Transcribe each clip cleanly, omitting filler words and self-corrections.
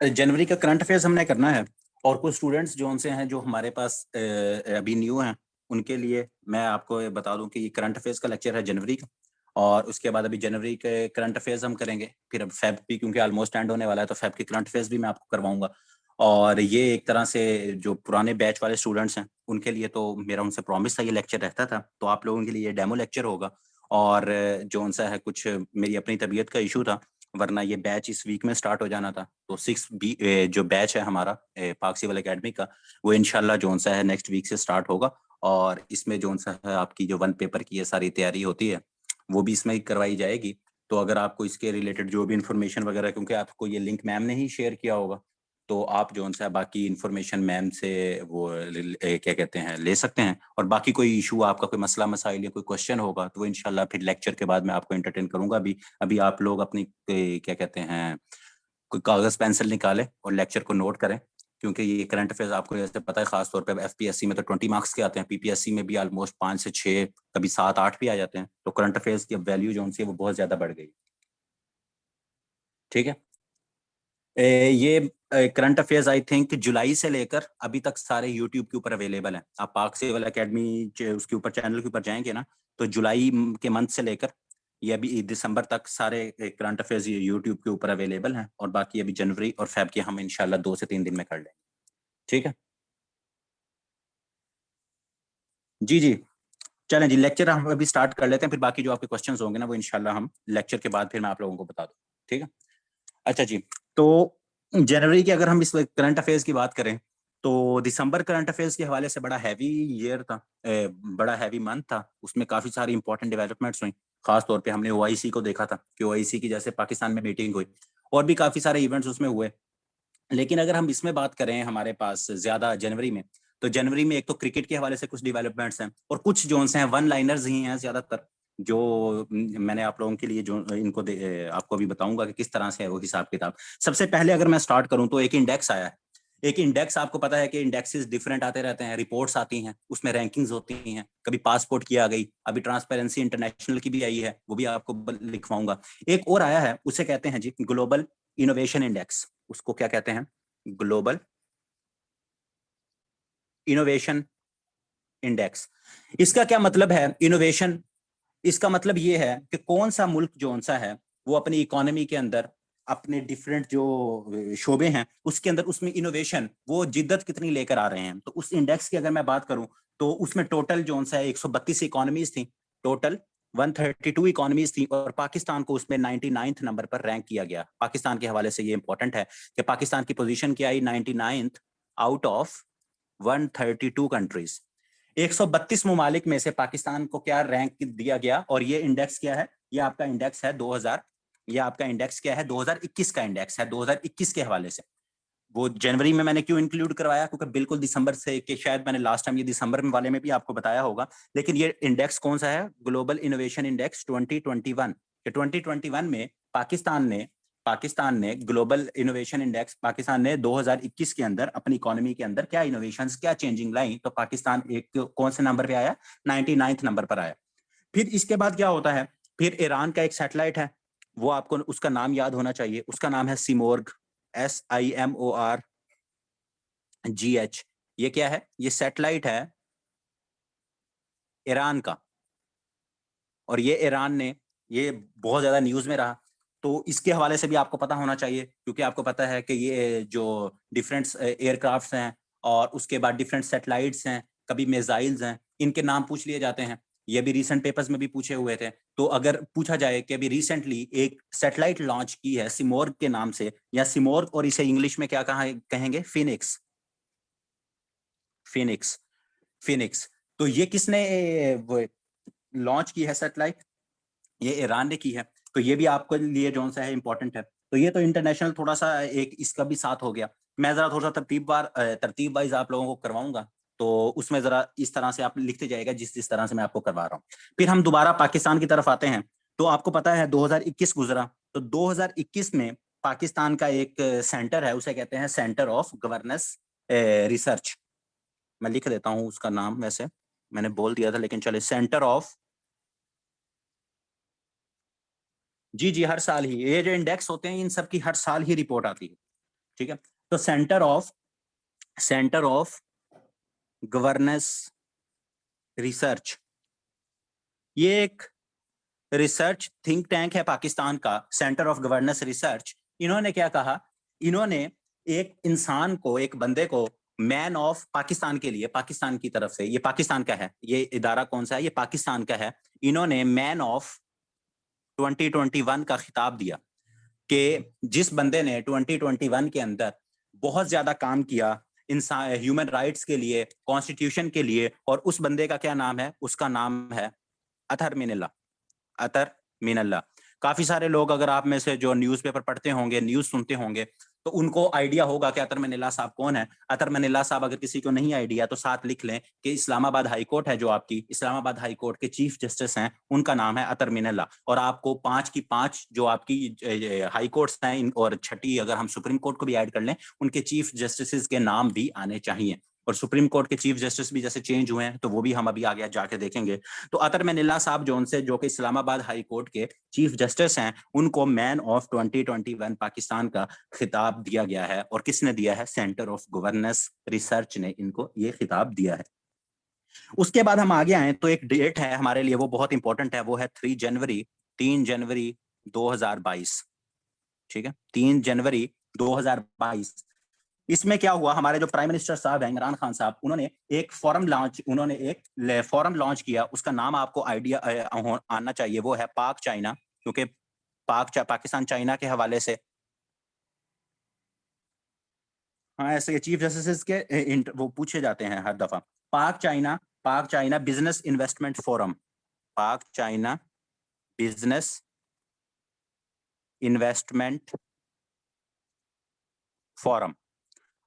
जनवरी का current affairs हमने करना है, और कुछ स्टूडेंट्स जो उनसे हैं जो हमारे पास अभी न्यू हैं, उनके लिए मैं आपको ये बता दूं कि ये करंट अफेयर्स का लेक्चर है जनवरी का। और उसके बाद अभी जनवरी के करंट अफेयर्स हम करेंगे, फिर अब फेब भी क्योंकि ऑलमोस्ट एंड होने वाला है, तो फेब के करंट अफेयर्स भी मैं आपको करवाऊंगा। और ये एक तरह से जो पुराने बैच वाले स्टूडेंट्स हैं उनके लिए तो मेरा उनसे प्रॉमिस था, ये लेक्चर रहता था, तो आप लोगों के लिए डेमो लेक्चर होगा। और जो उनसा है कुछ मेरी अपनी तबीयत का इशू था, वरना ये बैच इस वीक में स्टार्ट हो जाना था। तो 6 बी जो बैच है हमारा पाक सिविल एकेडमी का, वो इंशाल्लाह जो सा है नेक्स्ट वीक से स्टार्ट होगा। और इसमें जो सा है आपकी जो वन पेपर की ये सारी तैयारी होती है वो भी इसमें ही करवाई जाएगी। तो अगर आपको इसके रिलेटेड जो भी इंफॉर्मेशन वगैरह, क्योंकि आपको ये लिंक मैम ने ही शेयर किया होगा, तो आप जो सा बाकी इन्फॉर्मेशन मैम से वो क्या कहते हैं ले सकते हैं। और बाकी कोई इशू, आपका कोई मसला मसाइल या कोई क्वेश्चन होगा, तो वो इंशाल्लाह फिर लेक्चर के बाद मैं आपको एंटरटेन करूंगा। अभी अभी आप लोग अपनी क्या कहते हैं कोई कागज पेंसिल निकालें और लेक्चर को नोट करें, क्योंकि ये करंट अफेयर्स आपको जैसे पता है, खासतौर पे एफपीएससी में तो 20 मार्क्स के आते हैं, पीपीएससी में भी ऑलमोस्ट 5 से 6, कभी 7 8 भी आ जाते हैं। तो करंट अफेयर्स की वैल्यू जो उनसे वो बहुत ज्यादा बढ़ गई। ठीक है। ये करंट अफेयर्स आई थिंक जुलाई से लेकर अभी तक सारे यूट्यूब के ऊपर अवेलेबल हैं। आप पाक सिविल एकेडमी उसके ऊपर चैनल के ऊपर जाएंगे ना, तो जुलाई के मंथ से लेकर ये अभी दिसंबर तक सारे करंट अफेयर्स यूट्यूब के ऊपर अवेलेबल हैं। और बाकी अभी जनवरी और फेब के हम इंशाल्लाह 2 से 3 दिन में कर लेंगे। ठीक है। जी जी। चलें जी, लेक्चर हम अभी स्टार्ट कर लेते हैं, फिर बाकी जो आपके क्वेश्चंस होंगे ना वो इंशाल्लाह हम लेक्चर के बाद फिर मैं आप लोगों को बता दूँ। ठीक है। अच्छा जी। तो जनवरी की अगर हम इस करंट अफेयर्स की बात करें, तो दिसंबर करंट अफेयर्स के हवाले से बड़ा हैवी ईयर था, बड़ा हैवी मंथ था। उसमें काफी सारी इंपॉर्टेंट डेवलपमेंट्स हुई। खास तौर पे हमने ओआईसी को देखा था कि ओआईसी की जैसे पाकिस्तान में मीटिंग हुई, और भी काफी सारे इवेंट्स उसमें हुए। लेकिन अगर हम इसमें बात करें हमारे पास ज्यादा जनवरी में, तो जनवरी में एक तो क्रिकेट के हवाले से कुछ डेवलपमेंट्स हैं, और कुछ जो हैं वन लाइनर्स ही हैं ज्यादातर, जो मैंने आप लोगों के लिए जो इनको आपको भी बताऊंगा कि किस तरह से है वो हिसाब किताब। सबसे पहले अगर मैं स्टार्ट करूं तो एक इंडेक्स आया है। एक इंडेक्स, आपको पता है कि इंडेक्सेस डिफरेंट आते रहते हैं, रिपोर्ट्स आती हैं, उसमें रैंकिंग्स होती हैं, कभी पासपोर्ट की आ गई, अभी ट्रांसपेरेंसी इंटरनेशनल की भी आई है, वो भी आपको लिखवाऊंगा। एक और आया है, उसे कहते हैं जी ग्लोबल इनोवेशन इंडेक्स। उसको क्या कहते हैं? Global innovation index. इसका क्या मतलब है इनोवेशन? इसका मतलब ये है कि कौन सा मुल्क जो सा है वो अपनी इकोनॉमी के अंदर अपने डिफरेंट जो शोबे हैं उसके अंदर, उसमें इनोवेशन वो जिद्दत कितनी लेकर आ रहे हैं। तो उस इंडेक्स की अगर मैं बात करूं, तो उसमें टोटल जो सा है 132 इकोनॉमीज थी, टोटल 132 इकोनॉमीज थी, और पाकिस्तान को उसमें 99th नंबर पर रैंक किया गया। पाकिस्तान के हवाले से ये इंपॉर्टेंट है कि पाकिस्तान की पोजीशन क्या आई, 99th आउट ऑफ 132 कंट्रीज। 132 ममालिक में से पाकिस्तान को क्या रैंक दिया गया। और ये इंडेक्स क्या है? ये आपका इंडेक्स है 2000, ये आपका इंडेक्स क्या है 2021 का इंडेक्स है, 2021 के हवाले से। वो जनवरी में मैंने क्यों इंक्लूड करवाया, क्योंकि बिल्कुल दिसंबर से, कि शायद मैंने लास्ट टाइम ये दिसंबर में वाले में भी आपको बताया होगा, लेकिन ये इंडेक्स कौन सा है? Global innovation index 2021। कि 2021 में पाकिस्तान ने ग्लोबल इनोवेशन इंडेक्स, पाकिस्तान ने 2021 के अंदर अपनी इकोनॉमी के अंदर क्या इनोवेशंस, क्या चेंजिंग लाई, तो पाकिस्तान एक कौन से नंबर पे आया? 99th नंबर पर आया। फिर इसके बाद क्या होता है? फिर ईरान का एक सैटेलाइट है, वो आपको उसका नाम याद होना चाहिए, उसका नाम है सिमोर्ग, SIMORGH। ये क्या है? ये सैटेलाइट है ईरान का, और ये ईरान ने, ये बहुत ज्यादा न्यूज में रहा। तो इसके हवाले से भी आपको पता होना चाहिए, क्योंकि आपको पता है कि ये जो डिफरेंट एयरक्राफ्ट्स हैं, और उसके बाद डिफरेंट सैटेलाइट्स हैं, कभी मिसाइल्स हैं, इनके नाम पूछ लिए जाते हैं। ये भी रिसेंट पेपर्स में भी पूछे हुए थे। तो अगर पूछा जाए कि अभी रिसेंटली एक सैटेलाइट लॉन्च की है सिमोर्ग के नाम से, या सिमोर्ग और इसे इंग्लिश में क्या कहेंगे? Phoenix, Phoenix, Phoenix. तो ये किसने लॉन्च की है सैटेलाइट? ये ईरान ने की है। तो ये भी आपके लिए जो सा है इंपॉर्टेंट है। तो ये तो इंटरनेशनल थोड़ा सा एक इसका भी साथ हो गया। मैं जरा थोड़ा सा तरतीब वाइज आप लोगों को करवाऊंगा, तो उसमें जरा इस तरह से आप लिखते जाएगा जिस जिस तरह से मैं आपको करवा रहा हूँ। फिर हम दोबारा पाकिस्तान की तरफ आते हैं। तो आपको पता है 2021 गुजरा, तो 2021 में पाकिस्तान का एक सेंटर है, उसे कहते हैं सेंटर ऑफ गवर्नेंस रिसर्च। मैं लिख देता हूँ उसका नाम, वैसे मैंने बोल दिया था लेकिन चले, सेंटर ऑफ, जी जी, हर साल ही ये जो इंडेक्स होते हैं इन सब की हर साल ही रिपोर्ट आती है। ठीक है। तो सेंटर ऑफ गवर्नेंस रिसर्च, ये एक रिसर्च थिंक टैंक है पाकिस्तान का, सेंटर ऑफ गवर्नेंस रिसर्च। इन्होंने क्या कहा, इन्होंने एक इंसान को, एक बंदे को मैन ऑफ पाकिस्तान के लिए, पाकिस्तान की तरफ से, ये पाकिस्तान का है, ये इदारा कौन सा है, ये पाकिस्तान का है, इन्होंने मैन ऑफ 2021 का खिताब दिया कि जिस बंदे ने 2021 के अंदर बहुत ज्यादा काम किया इंसान ह्यूमन राइट्स के लिए, कॉन्स्टिट्यूशन के लिए, और उस बंदे का क्या नाम है, उसका नाम है अतहर मिनल्ला। अतर मीनल्ला। काफी सारे लोग, अगर आप में से जो न्यूज़पेपर पढ़ते होंगे, न्यूज सुनते होंगे, तो उनको आइडिया होगा कि अतर मिनल्ला साहब कौन है। अतर मिनल्ला साहब, अगर किसी को नहीं आइडिया तो साथ लिख लें कि इस्लामाबाद हाई कोर्ट है जो आपकी, इस्लामाबाद हाई कोर्ट के चीफ जस्टिस हैं, उनका नाम है अतर मिनल्ला। और आपको 5 की 5 जो आपकी हाई कोर्ट्स हैं, और छठी अगर हम सुप्रीम कोर्ट को भी ऐड कर लें, उनके चीफ जस्टिस के नाम भी आने चाहिए। और सुप्रीम कोर्ट के चीफ जस्टिस भी जैसे चेंज हुए हैं, तो वो भी हम अभी आगे जाके देखेंगे। तो अतर मिनल्ला साहब जो कि इस्लामाबाद हाई कोर्ट के चीफ जस्टिस हैं, उनको मैन ऑफ 2021 पाकिस्तान का खिताब दिया गया है। और किसने दिया है, सेंटर ऑफ गवर्नेंस रिसर्च ने इनको ये खिताब दिया है। उसके बाद हम आगे आए तो एक डेट है हमारे लिए, वो बहुत इंपॉर्टेंट है, वो है 3 जनवरी 2022। ठीक है, 3 जनवरी 2022। इसमें क्या हुआ, हमारे जो प्राइम मिनिस्टर साहब हैं, इमरान खान साहब, उन्होंने एक फॉरम लॉन्च किया। उसका नाम आपको आइडिया आना चाहिए, वो है पाक चाइना, क्योंकि पाकिस्तान चाइना के हवाले से, हाँ, ऐसे चीफ जस्टिस के वो पूछे जाते हैं हर दफा। पाक चाइना बिजनेस इन्वेस्टमेंट फोरम, पाक चाइना बिजनेस इन्वेस्टमेंट फोरम।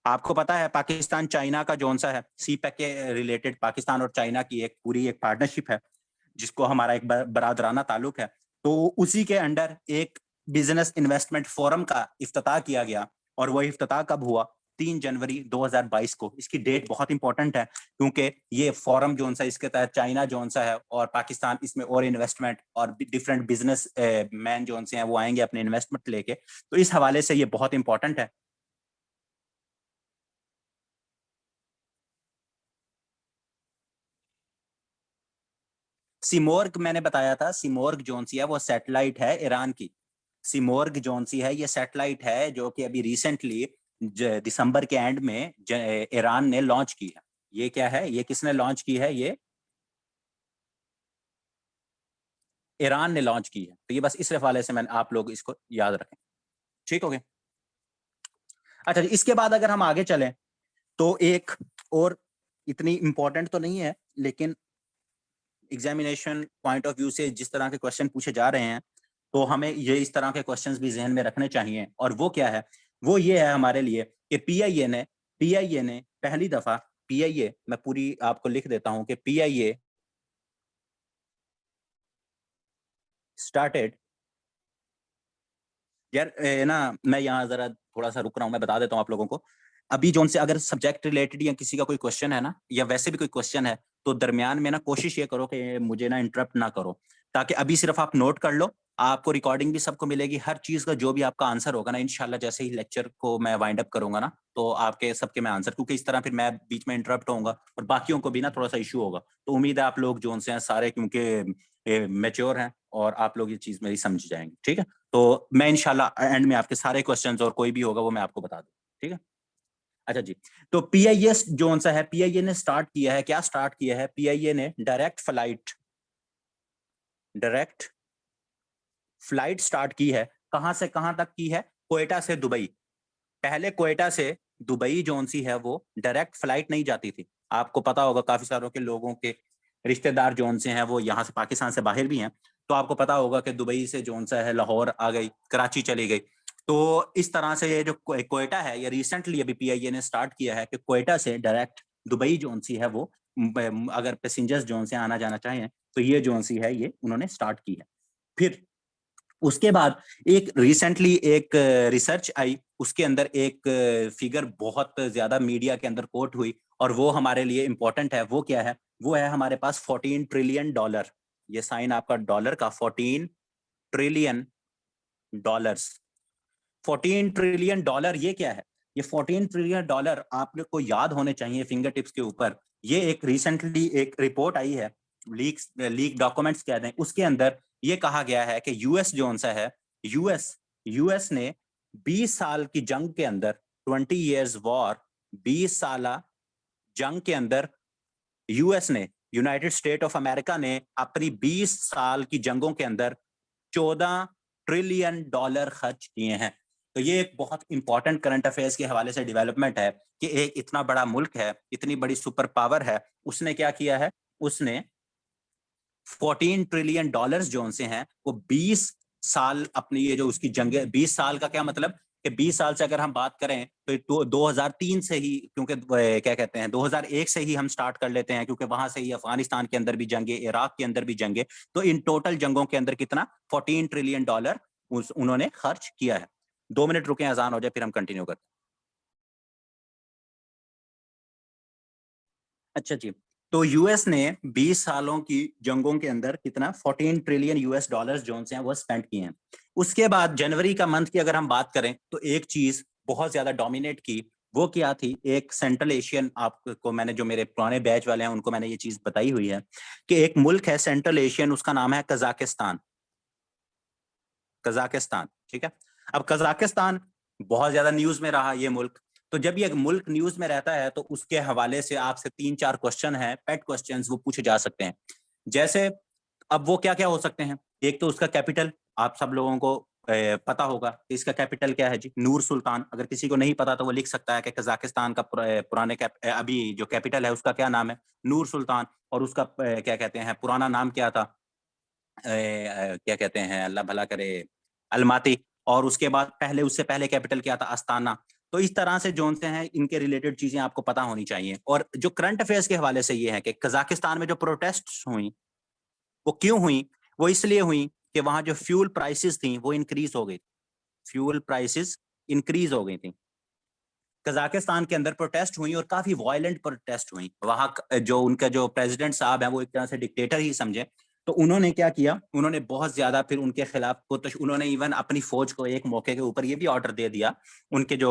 आपको पता है पाकिस्तान चाइना का जोन सा है, सीपैक के रिलेटेड पाकिस्तान और चाइना की एक पूरी एक पार्टनरशिप है, जिसको हमारा एक बरादराना ताल्लुक है। तो उसी के अंडर एक बिजनेस इन्वेस्टमेंट फोरम का इफ्तिताह किया गया। और वो इफ्तिताह कब हुआ, 3 जनवरी 2022 को। इसकी डेट बहुत इंपॉर्टेंट है, क्योंकि ये फोरम जोन सा, इसके तहत चाइना जोन सा है और पाकिस्तान, इसमें और इन्वेस्टमेंट और डिफरेंट बिजनेस मैन जोन से हैं, वो आएंगे अपने इन्वेस्टमेंट लेके। तो इस हवाले से ये बहुत इंपॉर्टेंट है। सिमोर्ग मैंने बताया था, सिमोर्ग जोन सी है, वो सैटेलाइट है ईरान की। सिमोर्ग जोन सी है, ये सैटेलाइट है जो कि अभी रिसेंटली दिसंबर के एंड में ईरान ने लॉन्च की है। ये क्या है, ये किसने लॉन्च की है, ये ईरान ने लॉन्च की है। तो ये बस इस हवाले से मैंने, आप लोग इसको याद रखें। ठीक हो गया। अच्छा जी, इसके बाद अगर हम आगे चलें तो एक और, इतनी इंपॉर्टेंट तो नहीं है, लेकिन एग्जामिनेशन पॉइंट ऑफ व्यू से जिस तरह के क्वेश्चन पूछे जा रहे हैं, तो हमें ये इस तरह के क्वेश्चंस भी जहन में रखने चाहिए। और वो क्या है, वो ये है हमारे लिए कि पीआईए ने पहली दफा, पीआईए मैं पूरी आपको लिख देता हूं कि पीआईए स्टार्टेड, यार ना मैं यहाँ जरा थोड़ा सा रुक रहा हूँ, मैं बता देता हूँ आप लोगों को। अभी जो उनसे अगर सब्जेक्ट रिलेटेड या किसी का कोई क्वेश्चन है ना, या वैसे भी कोई क्वेश्चन है, तो दरमियान में ना कोशिश ये करो कि मुझे ना इंटरप्ट ना करो, ताकि अभी सिर्फ आप नोट कर लो। आपको रिकॉर्डिंग भी सबको मिलेगी, हर चीज का जो भी आपका आंसर होगा ना, इंशाल्लाह जैसे ही लेक्चर को मैं वाइंड अप करूंगा ना, तो आपके सबके मैं आंसर, क्योंकि इस तरह फिर मैं बीच में इंटरप्ट होऊंगा और बाकियों को भी ना थोड़ा सा इशू होगा। तो उम्मीद है आप लोग जो उनसे हैं सारे, क्योंकि मेच्योर हैं, और आप लोग ये चीज मेरी समझ जाएंगे। ठीक है, तो मैं इंशाल्लाह एंड में आपके सारे क्वेश्चंस और कोई भी होगा वो मैं आपको बता दूं। ठीक है। अच्छा जी, तो पीआईए जो सा है, पीआईए ने स्टार्ट किया है, क्या स्टार्ट किया है, पीआईए ने डायरेक्ट फ्लाइट स्टार्ट की है। कहां से कहां तक की है, कोयटा से दुबई। पहले कोयटा से दुबई जोन सी है, वो डायरेक्ट फ्लाइट नहीं जाती थी। आपको पता होगा काफी सारों के लोगों के रिश्तेदार जोन से हैं, वो यहाँ से पाकिस्तान से बाहर भी हैं, तो आपको पता होगा कि दुबई से जोन सा है लाहौर आ गई, कराची चली गई। तो इस तरह से ये जो कोयटा है, ये रिसेंटली अभी पीआईए ने स्टार्ट किया है कि कोयटा से डायरेक्ट दुबई जोन सी है वो, अगर पैसेंजर्स जोन से आना जाना चाहें, तो ये जोन सी है, ये उन्होंने स्टार्ट की है। फिर उसके बाद एक रिसेंटली एक रिसर्च आई, उसके अंदर एक फिगर बहुत ज्यादा मीडिया के अंदर कोट हुई, और वो हमारे लिए इंपॉर्टेंट है। वो क्या है, वो है हमारे पास $14 ट्रिलियन। ये साइन आपका डॉलर का, $14 ट्रिलियन। $14 ट्रिलियन ये क्या है, ये $14 ट्रिलियन आप लोग को याद होने चाहिए फिंगर टिप्स के ऊपर। ये एक रिसेंटली एक रिपोर्ट आई है, लीक डॉक्यूमेंट्स कहते हैं, उसके अंदर ये कहा गया है कि यूएस जो सा है, यूएस ने 20 साल की जंग के अंदर, 20 years वॉर, 20 साल जंग के अंदर यूएस ने, यूनाइटेड स्टेट ऑफ अमेरिका ने अपनी 20 साल की जंगों के अंदर $14 ट्रिलियन खर्च किए हैं। तो ये एक बहुत इंपॉर्टेंट करंट अफेयर्स के हवाले से डेवलपमेंट है कि एक इतना बड़ा मुल्क है, इतनी बड़ी सुपर पावर है, उसने क्या किया है, उसने $14 ट्रिलियन जो से हैं वो 20 साल अपनी ये जो उसकी जंगे, 20 साल का क्या मतलब कि 20 साल से अगर हम बात करें तो 2003 से ही, क्योंकि क्या कहते हैं 2001 से ही हम स्टार्ट कर लेते हैं, क्योंकि वहां से ही अफगानिस्तान के अंदर भी जंगे, इराक के अंदर भी जंगे, तो इन टोटल जंगों के अंदर कितना $14 ट्रिलियन उन्होंने खर्च किया है। 2 मिनट रुके, अजान हो जाए फिर हम कंटिन्यू करते हैं। अच्छा जी, तो यूएस ने 20 सालों की जंगों के अंदर कितना $14 ट्रिलियन जो से हैं वो स्पेंड किए हैं। उसके बाद जनवरी का मंथ की अगर हम बात करें तो एक चीज बहुत ज्यादा डोमिनेट की, वो क्या थी, एक सेंट्रल एशियन, आपको मैंने जो मेरे पुराने बैच वाले हैं उनको मैंने ये चीज बताई हुई है कि एक मुल्क है सेंट्रल एशियन, उसका नाम है कजाकिस्तान। कजाकिस्तान, ठीक है। अब कजाकिस्तान बहुत ज्यादा न्यूज में रहा ये मुल्क। तो जब ये मुल्क न्यूज में रहता है तो उसके हवाले से आपसे 3-4 क्वेश्चन है, पेट क्वेश्चंस, वो पूछे जा सकते हैं। जैसे अब वो क्या क्या हो सकते हैं, एक तो उसका कैपिटल, आप सब लोगों को पता होगा कि इसका कैपिटल क्या है जी, नूर सुल्तान। अगर किसी को नहीं पता तो वो लिख सकता है कि कजाकिस्तान का पुराने अभी जो कैपिटल है उसका क्या नाम है, नूर सुल्तान। और उसका क्या कहते हैं पुराना नाम क्या था, क्या कहते हैं, अल्लाह भला करे, अलमाती। और उसके बाद पहले, उससे पहले कैपिटल क्या था, अस्ताना। तो इस तरह से जोन से हैं, इनके रिलेटेड चीजें आपको पता होनी चाहिए। और जो करंट अफेयर्स के हवाले से ये है कि कजाकिस्तान में जो प्रोटेस्ट हुई वो क्यों हुई, वो इसलिए हुई कि वहां जो फ्यूल प्राइसेस थी वो इंक्रीज हो गई, फ्यूल प्राइसेस इंक्रीज हो गई थी। कजाकिस्तान के अंदर प्रोटेस्ट हुई और काफी वायलेंट प्रोटेस्ट हुई। वहां जो उनका जो प्रेसिडेंट साहब है वो एक तरह से डिक्टेटर ही समझे। तो उन्होंने क्या किया, उन्होंने बहुत ज्यादा फिर उनके खिलाफ उन्होंने इवन अपनी फौज को एक मौके के ऊपर ये भी ऑर्डर दे दिया। उनके जो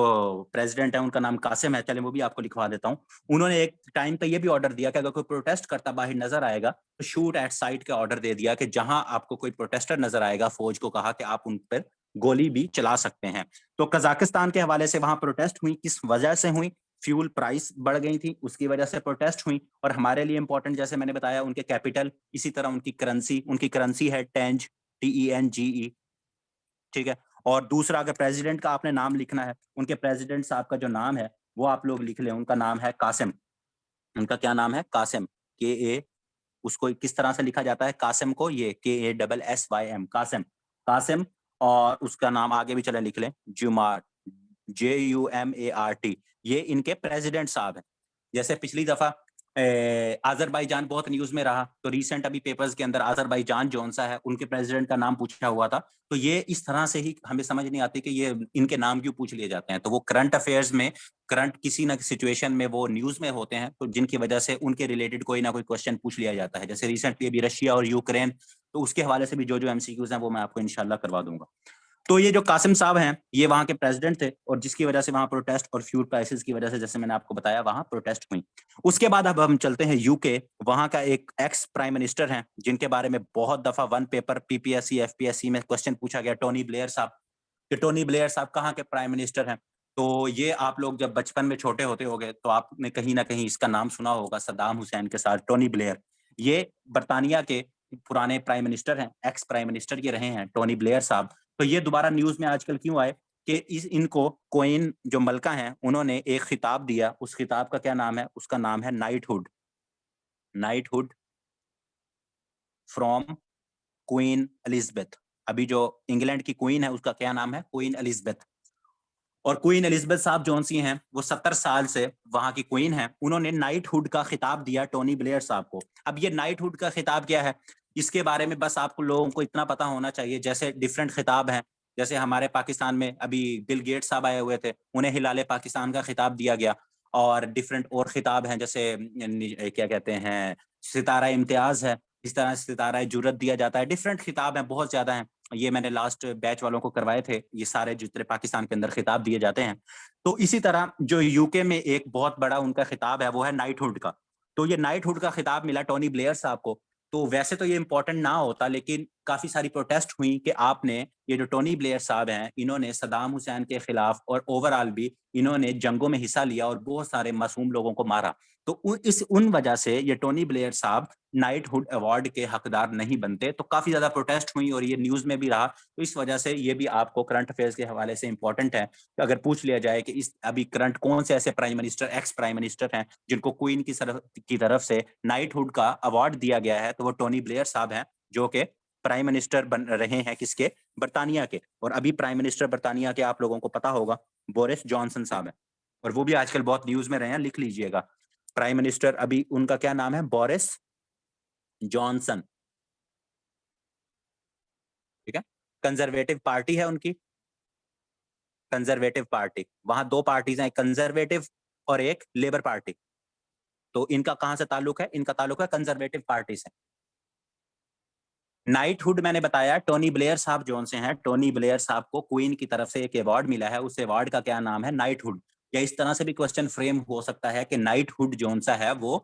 प्रेसिडेंट है उनका नाम कासिम है, चले वो भी आपको लिखवा देता हूँ। उन्होंने एक टाइम पे ये भी ऑर्डर दिया कि अगर कोई प्रोटेस्ट करता बाहर नजर आएगा तो शूट एट साइट का ऑर्डर दे दिया कि जहां आपको कोई प्रोटेस्टर नजर आएगा, फौज को कहा कि आप उन पर गोली भी चला सकते हैं। तो कजाकिस्तान के हवाले से वहां प्रोटेस्ट हुई, किस वजह से हुई, फ्यूल प्राइस बढ़ गई थी उसकी वजह से प्रोटेस्ट हुई। और हमारे लिए इंपॉर्टेंट, जैसे मैंने बताया, उनके कैपिटल, इसी तरह उनकी करेंसी है टेंज, TENGE, ठीक है। और दूसरा, अगर प्रेसिडेंट का आपने नाम लिखना है, उनके प्रेसिडेंट साहब का जो नाम है वो आप लोग लिख लें, उनका नाम है कासिम। उनका क्या नाम है, कासिम, KA। उसको किस तरह से लिखा जाता है कासिम को, ये KASSYM, कासिम, कासिम। और उसका नाम आगे भी चले लिख लें, जुमार, JUMART। ये इनके प्रेसिडेंट साहब हैं। जैसे पिछली दफा अजरबैजान बहुत न्यूज में रहा, तो रिसेंट अभी पेपर्स के अंदर अजरबैजान जौन सा है उनके प्रेसिडेंट का नाम पूछा हुआ था। तो ये इस तरह से ही हमें समझ नहीं आती कि ये इनके नाम क्यों पूछ लिए जाते हैं। तो वो करंट अफेयर्स में, करंट किसी ना सिचुएशन में वो न्यूज में होते हैं, तो जिनकी वजह से उनके रिलेटेड कोई ना कोई क्वेश्चन पूछ लिया जाता है। जैसे रिसेंटली अभी रशिया और यूक्रेन, तो उसके हवाले से भी जो जो MCQs हैं वो मैं आपको इंशाल्लाह करवा दूंगा। तो ये जो कासिम साहब हैं ये वहां के प्रेसिडेंट थे, और जिसकी वजह से वहां प्रोटेस्ट और फ्यूल प्राइसेस की वजह से, जैसे मैंने आपको बताया, वहां प्रोटेस्ट हुई। उसके बाद अब हम चलते हैं यूके। वहां का एक एक्स प्राइम मिनिस्टर हैं जिनके बारे में बहुत दफा वन पेपर PPSC FPSC में क्वेश्चन पूछा गया, टोनी ब्लेयर साहब। कि टोनी ब्लेयर साहब कहाँ के प्राइम मिनिस्टर हैं। तो ये आप लोग जब बचपन में छोटे होते होंगे तो आपने कहीं ना कहीं इसका नाम सुना होगा, सद्दाम हुसैन के साथ टोनी ब्लेयर। ये बरतानिया के पुराने प्राइम मिनिस्टर हैं, एक्स प्राइम मिनिस्टर ये रहे हैं टोनी ब्लेयर साहब। तो ये दोबारा न्यूज में आजकल क्यों आए कि इनको क्वीन जो मलका हैं उन्होंने एक खिताब दिया, उस खिताब का क्या नाम है, उसका नाम है knighthood, knighthood from queen Elizabeth. अभी जो इंग्लैंड की क्वीन है उसका क्या नाम है, क्वीन एलिजाबेथ। और क्वीन एलिजाबेथ साहब जौन सी हैं वो 70 साल से वहां की क्वीन हैं, उन्होंने नाइटहुड का खिताब दिया टोनी ब्लेयर साहब को। अब ये नाइटहुड का खिताब क्या है, इसके बारे में बस आपको लोगों को इतना पता होना चाहिए, जैसे डिफरेंट खिताब हैं। जैसे हमारे पाकिस्तान में अभी बिल गेट्स साहब आए हुए थे, उन्हें हिलाले पाकिस्तान का खिताब दिया गया। और डिफरेंट और खिताब हैं, जैसे क्या कहते हैं, सितारा इम्तियाज है, इस तरह से सितारा जुर्रत दिया जाता है। डिफरेंट खिताब हैं, बहुत ज्यादा हैं। ये मैंने लास्ट बैच वालों को करवाए थे, ये सारे जितने पाकिस्तान के अंदर खिताब दिए जाते हैं। तो इसी तरह जो यूके में एक बहुत बड़ा उनका खिताब है वो है नाइटहुड का। तो ये नाइटहुड का खिताब मिला टोनी ब्लेयर साहब को। तो वैसे तो ये इंपॉर्टेंट ना होता, लेकिन काफी सारी प्रोटेस्ट हुई कि आपने, ये जो टोनी ब्लेयर साहब हैं, इन्होंने सदाम हुसैन के खिलाफ और ओवरऑल भी इन्होंने जंगों में हिस्सा लिया और बहुत सारे मासूम लोगों को मारा। तो उन वजह से ये टोनी ब्लेयर साहब नाइटहुड अवार्ड के हकदार नहीं बनते। तो काफी ज्यादा प्रोटेस्ट हुई और ये न्यूज में भी रहा। तो इस वजह से ये भी आपको करंट अफेयर्स के हवाले से इंपॉर्टेंट है। तो अगर पूछ लिया जाए कि इस अभी करंट कौन से ऐसे prime minister, ex prime minister हैं जिनको क्वीन की तरफ से नाइटहुड का अवार्ड दिया गया है, तो वो टोनी ब्लेयर साहब हैं, जो कि प्राइम मिनिस्टर बन रहे हैं किसके, बर्तानिया के। और अभी प्राइम मिनिस्टर बर्तानिया के आप लोगों को पता होगा बोरिस जॉनसन साहब है, और वो भी आजकल बहुत न्यूज में रहे हैं, लिख लीजिएगा। प्राइम मिनिस्टर अभी उनका क्या नाम है, बोरिस जॉनसन। ठीक है, कंजर्वेटिव पार्टी है उनकी, कंजर्वेटिव पार्टी। वहां दो पार्टीज हैं, कंजर्वेटिव और एक लेबर पार्टी। तो इनका कहां से ताल्लुक है, इनका ताल्लुक है कंजर्वेटिव पार्टी से। नाइटहुड मैंने बताया टोनी ब्लेयर साहब जोन से हैं। टोनी ब्लेयर साहब को क्वीन की तरफ से एक अवार्ड मिला है, उस अवार्ड का क्या नाम है, नाइटहुड। या इस तरह से भी क्वेश्चन फ्रेम हो सकता है कि नाइटहुड जोन सा है वो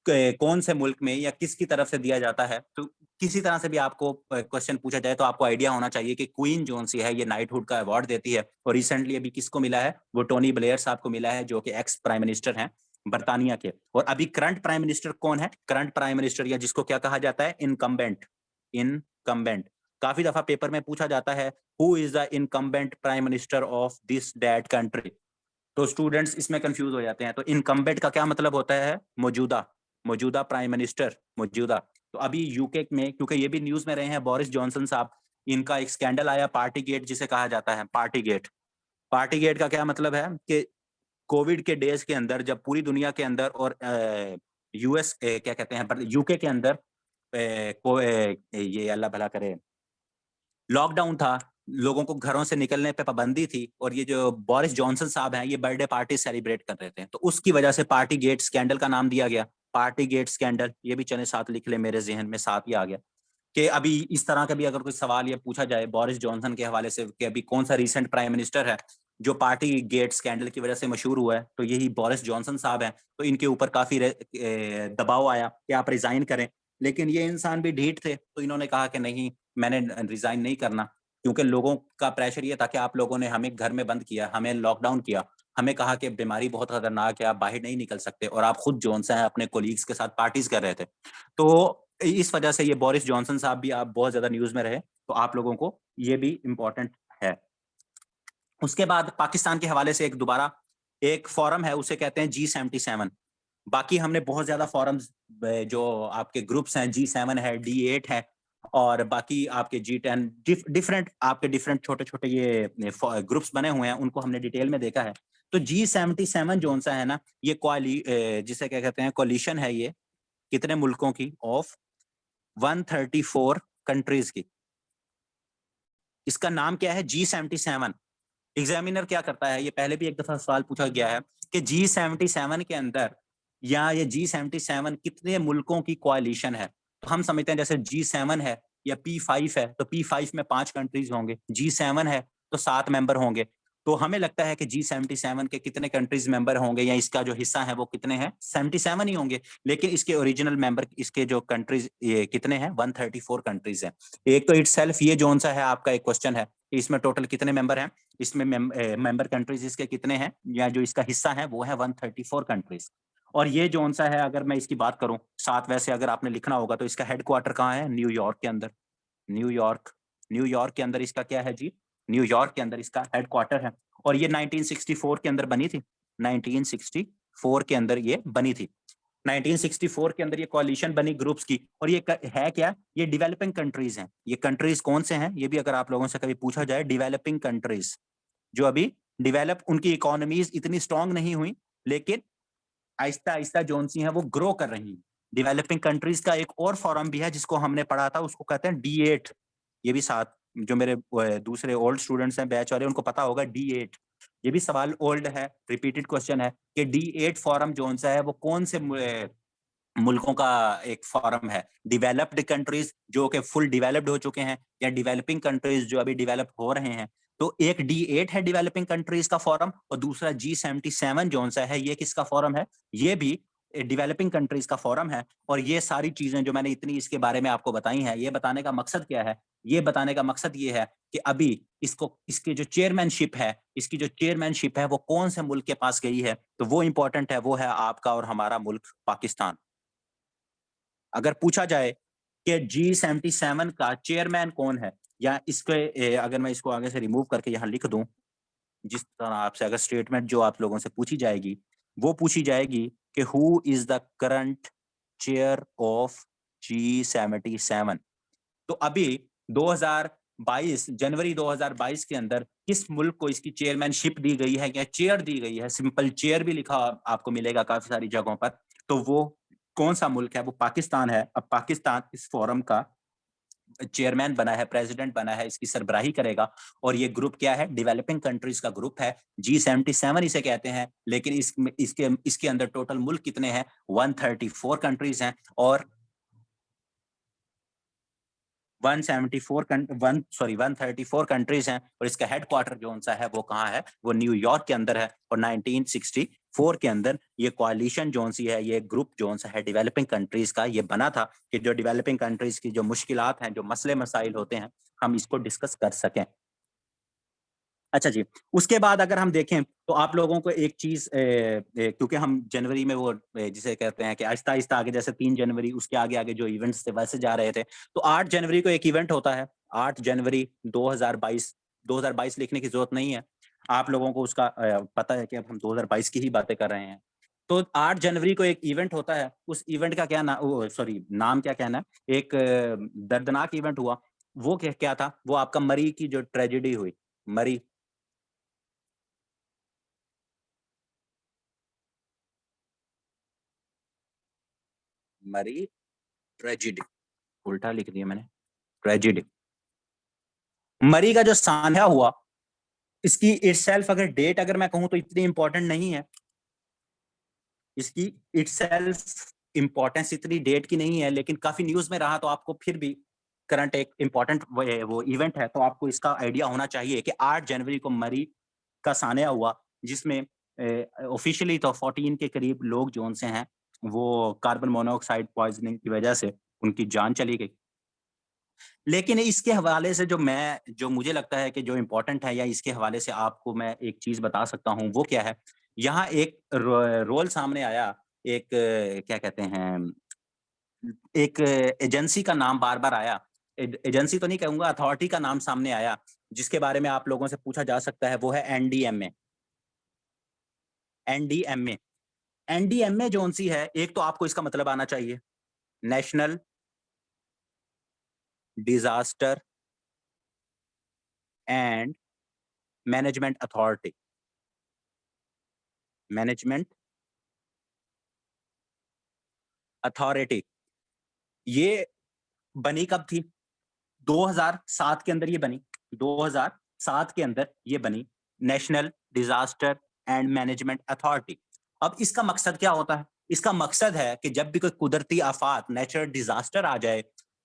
कौन से मुल्क में या किसकी तरफ से दिया जाता है। तो किसी तरह से भी आपको क्वेश्चन पूछा जाए तो आपको आइडिया होना चाहिए कि क्वीन जोन सी है ये नाइटहुड का अवार्ड देती है। और रिसेंटली अभी किसको मिला है, वो टोनी ब्लेयर साहब को मिला है, जो कि एक्स प्राइम मिनिस्टर हैं बर्तानिया के। और अभी करंट प्राइम मिनिस्टर कौन है, करंट प्राइम मिनिस्टर या जिसको क्या कहा जाता है, इनकम्बेंट। इनकम्बेंट काफी दफा पेपर में पूछा जाता है, who is the incumbent prime minister of this that country. तो स्टूडेंट्स इसमें कंफ्यूज हो जाते हैं। तो इनकम्बेंट का क्या मतलब होता है, मौजूदा, मौजूदा प्राइम मिनिस्टर, मौजूदा। तो अभी यूके में, क्योंकि ये भी न्यूज में रहे हैं बोरिस जॉनसन साहब, इनका एक स्कैंडल आया पार्टी गेट जिसे कहा जाता है, पार्टी गेट। पार्टी गेट का क्या मतलब है कि कोविड के डेज के अंदर जब पूरी दुनिया के अंदर और यूएस क्या कहते हैं यूके के अंदर ये अल्लाह भला करे लॉकडाउन था, लोगों को घरों से निकलने पे पाबंदी थी, और ये जो बोरिस जॉनसन साहब हैं ये बर्थडे पार्टी सेलिब्रेट कर रहे थे, तो उसकी वजह से पार्टी गेट स्कैंडल का नाम दिया गया, पार्टी गेट स्कैंडल। ये भी चने साथ लिख ले, मेरे जहन में साथ ही आ गया कि अभी इस तरह का भी अगर कोई सवाल ये पूछा जाए बोरिस जॉनसन के हवाले से कि अभी कौन सा रीसेंट प्राइम मिनिस्टर है जो पार्टी गेट स्कैंडल की वजह से मशहूर हुआ है, तो यही बोरिस जॉनसन साहब हैं। तो इनके ऊपर काफी दबाव आया कि आप रिजाइन करें, लेकिन ये इंसान भी ढीठ थे, तो इन्होंने कहा कि नहीं, मैंने रिजाइन नहीं करना। क्योंकि लोगों का प्रेशर ये था कि आप लोगों ने हमें घर में बंद किया, हमें लॉकडाउन किया, हमें कहा कि बीमारी बहुत खतरनाक है, आप बाहर नहीं निकल सकते, और आप खुद जोन से हैं अपने कोलीग्स के साथ पार्टीज कर रहे थे। तो इस वजह से ये बोरिस जॉनसन साहब भी आप बहुत ज्यादा न्यूज में रहे, तो आप लोगों को ये भी इंपॉर्टेंट है। उसके बाद पाकिस्तान के हवाले से एक दोबारा एक फोरम है, उसे कहते हैं G77। बाकी हमने बहुत ज्यादा फोरम्स जो आपके ग्रुप्स हैं, G7 है, D8 है, और बाकी आपके G10 डिफरेंट आपके डिफरेंट छोटे छोटे ये ग्रुप्स बने हुए हैं, उनको हमने डिटेल में देखा है। तो G77 जो सा है ना, ये जिसे क्या कहते हैं, कोलिशन है, ये कितने मुल्कों की, ऑफ 134 कंट्रीज की। इसका नाम क्या है, G77। एग्जामिनर क्या करता है, ये पहले भी एक दफा सवाल पूछा गया है कि G77 के अंदर या ये G77 कितने मुल्कों की कोalition है। तो हम समझते हैं जैसे G7 है या P5 है, तो P5 में 5 कंट्रीज होंगे, G7 है तो 7 मेंबर होंगे। तो हमें लगता है कि G77 के कितने कंट्रीज मेंबर होंगे, या इसका जो हिस्सा है वो कितने हैं, 77 ही होंगे। लेकिन इसके ओरिजिनल मेंबर, इसके जो कंट्रीज ये कितने हैं, 134 कंट्रीज हैं। एक तो इटसेल्फ ये जोन सा है आपका एक क्वेश्चन है कि इसमें टोटल कितने मेंबर हैं, इसमें मेंबर कंट्रीज इसके कितने हैं, या जो इसका हिस्सा है वो है 134 कंट्रीज। और ये जोन सा है, अगर मैं इसकी बात करूं, साथ वैसे अगर आपने लिखना होगा तो इसका हेडक्वार्टर कहाँ है, न्यूयॉर्क के अंदर। न्यूयॉर्क, न्यूयॉर्क के अंदर इसका क्या है जी, न्यूयॉर्क के अंदर इसका हेडक्वार्टर है। और ये 1964 के अंदर बनी थी, 1964 के अंदर ये बनी थी। 1964 के अंदर ये कोalition बनी ग्रुप्स की, और ये है क्या, ये डेवलपिंग कंट्रीज हैं। ये कंट्रीज कौन से हैं, ये भी अगर आप लोगों से कभी पूछा जाए, डेवलपिंग कंट्रीज जो अभी डेवलप, उनकी इकोनॉमीज इतनी स्ट्रांग नहीं हुई, लेकिन आहिस्ता आहिस्ता जो सी है वो ग्रो कर रही हैं। डेवलपिंग कंट्रीज का एक और फॉरम भी है जिसको हमने पढ़ा था, उसको कहते हैं D8। ये भी साथ जो मेरे दूसरे ओल्ड स्टूडेंट्स हैं बैच वाले, उनको पता होगा D8। ये भी सवाल ओल्ड है, रिपीटेड क्वेश्चन है कि D8 फॉरम जो सा है वो कौन से मुल्कों का एक फोरम है। डेवलप्ड कंट्रीज जो कि फुल डेवलप्ड हो चुके हैं, या डेवलपिंग कंट्रीज जो अभी डेवलप हो रहे हैं। तो एक D8 है डेवलपिंग कंट्रीज का फोरम, और दूसरा G77 जो सा है, ये किसका फोरम है? ये भी डेवलपिंग कंट्रीज का फोरम है। और ये सारी चीजें जो मैंने इतनी इसके बारे में आपको बताई हैं, ये बताने का मकसद क्या है? ये बताने का मकसद ये है कि अभी इसकी जो चेयरमैनशिप है, वो कौन से मुल्क के पास गई है? तो वो इंपॉर्टेंट है, वो है आपका और हमारा मुल्क पाकिस्तान। अगर पूछा जाए कि G77 का चेयरमैन कौन है, या इसके अगर मैं इसको आगे से रिमूव करके यहाँ लिख दूं, जिस तरह आपसे अगर स्टेटमेंट जो आप लोगों से पूछी जाएगी, वो पूछी जाएगी कि who is the current chair of G77। तो अभी 2022 जनवरी 2022 के अंदर किस मुल्क को इसकी चेयरमैनशिप दी गई है, या चेयर दी गई है? सिंपल चेयर भी लिखा आपको मिलेगा काफी सारी जगहों पर। तो वो कौन सा मुल्क है? वो पाकिस्तान है। अब पाकिस्तान इस फोरम का चेयरमैन बना है, प्रेसिडेंट बना है, इसकी सरबराही करेगा। और ये ग्रुप क्या है? डेवलपिंग कंट्रीज का ग्रुप है, G77 इसे कहते हैं। लेकिन इसके अंदर टोटल मुल्क कितने हैं? 134 कंट्रीज हैं, और 134 कंट्रीज हैं। और इसका हेडक्वार्टर जो सा है वो कहाँ है? वो न्यूयॉर्क के अंदर है। और 1964 के अंदर ये कोalition जो सी है, ये ग्रुप जो सा है डेवलपिंग कंट्रीज का, ये बना था कि जो डेवलपिंग कंट्रीज की जो मुश्किलात हैं, जो मसले मसाइल होते हैं, हम इसको डिस्कस कर सकें। अच्छा जी, उसके बाद अगर हम देखें तो आप लोगों को एक चीज, क्योंकि हम जनवरी में वो जिसे कहते हैं कि आहिस्ता आहिस्ता आगे, जैसे 3 जनवरी उसके आगे आगे जो इवेंट्स थे वैसे जा रहे थे। तो 8 जनवरी को एक इवेंट होता है, 8 जनवरी 2022। 2022 लिखने की जरूरत नहीं है, आप लोगों को उसका पता है कि अब हम 2022 की ही बातें कर रहे हैं। तो 8 जनवरी को एक इवेंट होता है, उस इवेंट का क्या नाम, सॉरी नाम क्या कहना है, एक दर्दनाक इवेंट हुआ। वो क्या था? वो आपका मरी की जो ट्रेजेडी हुई, मरी मरी ट्रेजिडी, उल्टा लिख दिया मैंने, ट्रेजिडी। मरी का जो सान्या हुआ, इसकी इटसेल्फ अगर डेट अगर मैं कहूं तो इतनी इंपॉर्टेंट नहीं है। इसकी इटसेल्फ इंपॉर्टेंस इतनी डेट की नहीं है, लेकिन काफी न्यूज में रहा, तो आपको फिर भी करंट एक इंपॉर्टेंट वो इवेंट है, तो आपको इसका आइडिया होना चाहिए कि 8 जनवरी को मरी का सान्या हुआ, जिसमें ऑफिशियली तो 14 के करीब लोग जो से हैं, वो कार्बन मोनोऑक्साइड पॉइजनिंग की वजह से उनकी जान चली गई। लेकिन इसके हवाले से जो मुझे लगता है कि जो इम्पोर्टेंट है, या इसके हवाले से आपको मैं एक चीज़ बता सकता हूँ, वो क्या है? यहाँ एक रोल सामने आया, एक क्या कहते हैं, एक एजेंसी का नाम बार-बार आया। एजेंसी तो नहीं कहूँगा, अथॉरिटी का नाम सामने आया, जिसके बारे में आप लोगों से पूछा जा सकता है, वो है एनडीएमए। एनडीएमए एनडीएमए जोन-सी है, एक तो आपको इसका मतलब आना चाहिए, national disaster and management authority. Management authority, ये बनी कब थी? 2007 के अंदर ये बनी। 2007 के अंदर ये बनी, national disaster and management authority. अब इसका मकसद क्या होता है? इसका मकसद है कि जब भी कोई कुदरती आफात, नेचुरल डिजास्टर आ जाए,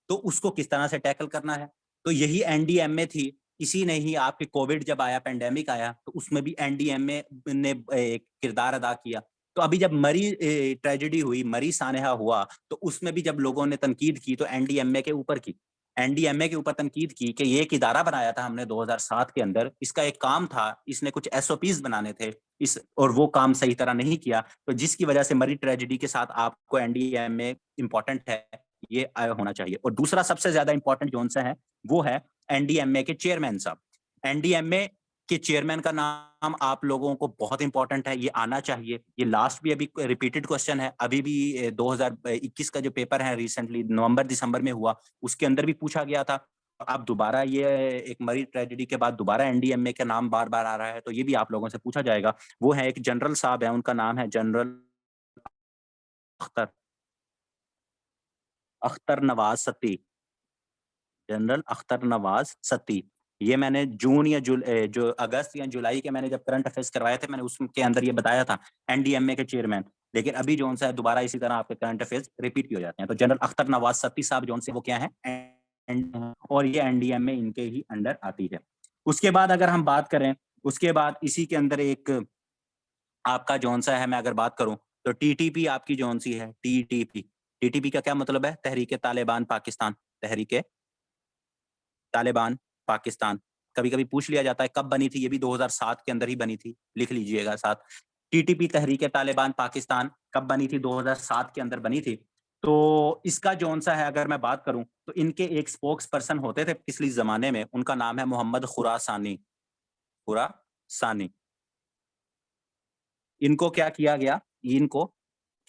तो उसको किस तरह से टैकल करना है। तो यही एनडीएमए थी। इसी ने ही आपके कोविड जब आया, पेंडेमिक आया, तो उसमें भी एनडीएमए ने एक किरदार अदा किया। तो अभी जब मरी ट्रेजेडी हुई, मरी सानहा हुआ, तो उसमें भी जब लोगों ने तनकीद की, तो एनडीएमए के ऊपर की। एनडीएमए के ऊपर तनकीद की कि ये एक इदारा बनाया था हमने 2007 के अंदर, इसका एक काम था, इसने कुछ एसओपीज बनाने थे, इस और वो काम सही तरह नहीं किया, तो जिसकी वजह से मरी ट्रेजेडी के साथ आपको एनडीएमए इंपॉर्टेंट है, ये होना चाहिए। और दूसरा सबसे ज्यादा इंपॉर्टेंट जोन सा है, वो है एनडीएमए के चेयरमैन साहब। एनडीएमए के चेयरमैन का नाम आप लोगों को बहुत इंपॉर्टेंट है, ये आना चाहिए। ये लास्ट भी अभी रिपीटेड क्वेश्चन है, अभी भी 2021 का जो पेपर है रिसेंटली नवंबर दिसंबर में हुआ, उसके अंदर भी पूछा गया था। अब दोबारा ये एक मरी ट्रेजेडी के बाद दोबारा एनडीएमए का नाम बार बार आ रहा है, तो ये भी आप लोगों से पूछा जाएगा। वो है एक जनरल साहब है, उनका नाम है जनरल अख्तर अख्तर नवाज सत्ती। जनरल अख्तर नवाज सत्ती। ये मैंने जून या जो अगस्त या जुलाई के मैंने जब करंट अफेयर्स करवाए थे, मैंने उसके अंदर ये बताया था, एनडीएमए के चेयरमैन। लेकिन अभी जो है दोबारा इसी तरह आपके करंट अफेयर्स रिपीट किए जाते हैं। तो जनरल अख्तर नवाज सत्ती साहब जो से वो क्या है, और ये एनडीएम में इनके ही अंडर आती है। उसके बाद अगर हम बात करें, उसके बाद इसी के अंदर एक आपका जौन सा है, मैं अगर बात करूं तो टीटीपी आपकी जौन सी है, टीटीपी। टीटीपी का क्या मतलब है? तहरीक तालिबान पाकिस्तान। तहरीक तालिबान पाकिस्तान। कभी कभी पूछ लिया जाता है कब बनी थी, ये भी 2007 के अंदर ही बनी थी, लिख लीजिएगा साथ। टीटीपी तहरीक तालिबान पाकिस्तान कब बनी थी? 2007 के अंदर बनी थी। तो इसका जौन सा है अगर मैं बात करूं तो इनके एक स्पोक्स पर्सन होते थे पिछले जमाने में, उनका नाम है मोहम्मद खुरासानी। खुरासानी। इनको क्या किया गया? इनको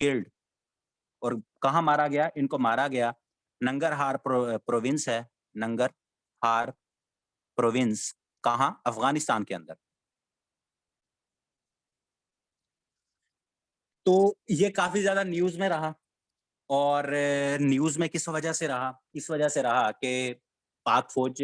किल्ड। और कहाँ मारा गया? इनको मारा गया नंगरहार प्रोविंस है, नंगरहार प्रोविंस, कहाँ? अफगानिस्तान के अंदर। तो ये काफी ज्यादा न्यूज में रहा। और न्यूज में किस वजह से रहा? इस वजह से रहा कि पाक फौज,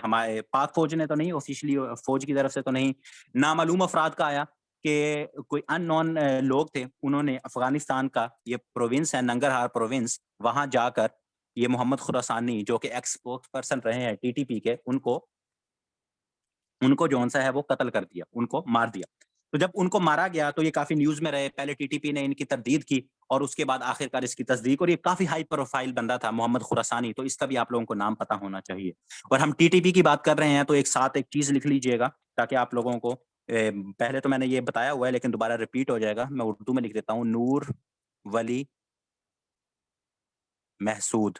हमारे पाक फौज ने तो नहीं, ऑफिशियली फौज की तरफ से तो नहीं, नामालूम अफराद का आया कि कोई अननोन लोग थे, उन्होंने अफगानिस्तान का ये प्रोविंस है नंगरहार प्रोविंस, वहां जाकर ये मोहम्मद खुरासानी जो कि एक्स स्पोक्स पर्सन रहे हैं टीटीपी के, उनको उनको जौन सा है वो कत्ल कर दिया, उनको मार दिया। तो जब उनको मारा गया तो ये काफी न्यूज में रहे। पहले टीटीपी ने इनकी तरदीद की और उसके बाद आखिरकार इसकी तस्दीक, और ये काफी हाई प्रोफाइल बंदा था मोहम्मद खुरासानी, तो इसका भी आप लोगों को नाम पता होना चाहिए। और हम टीटीपी की बात कर रहे हैं तो एक साथ एक चीज लिख लीजिएगा ताकि आप लोगों को पहले तो मैंने ये बताया हुआ है लेकिन दोबारा रिपीट हो जाएगा, मैं उर्दू में लिख देता हूँ। नूर वली महसूद।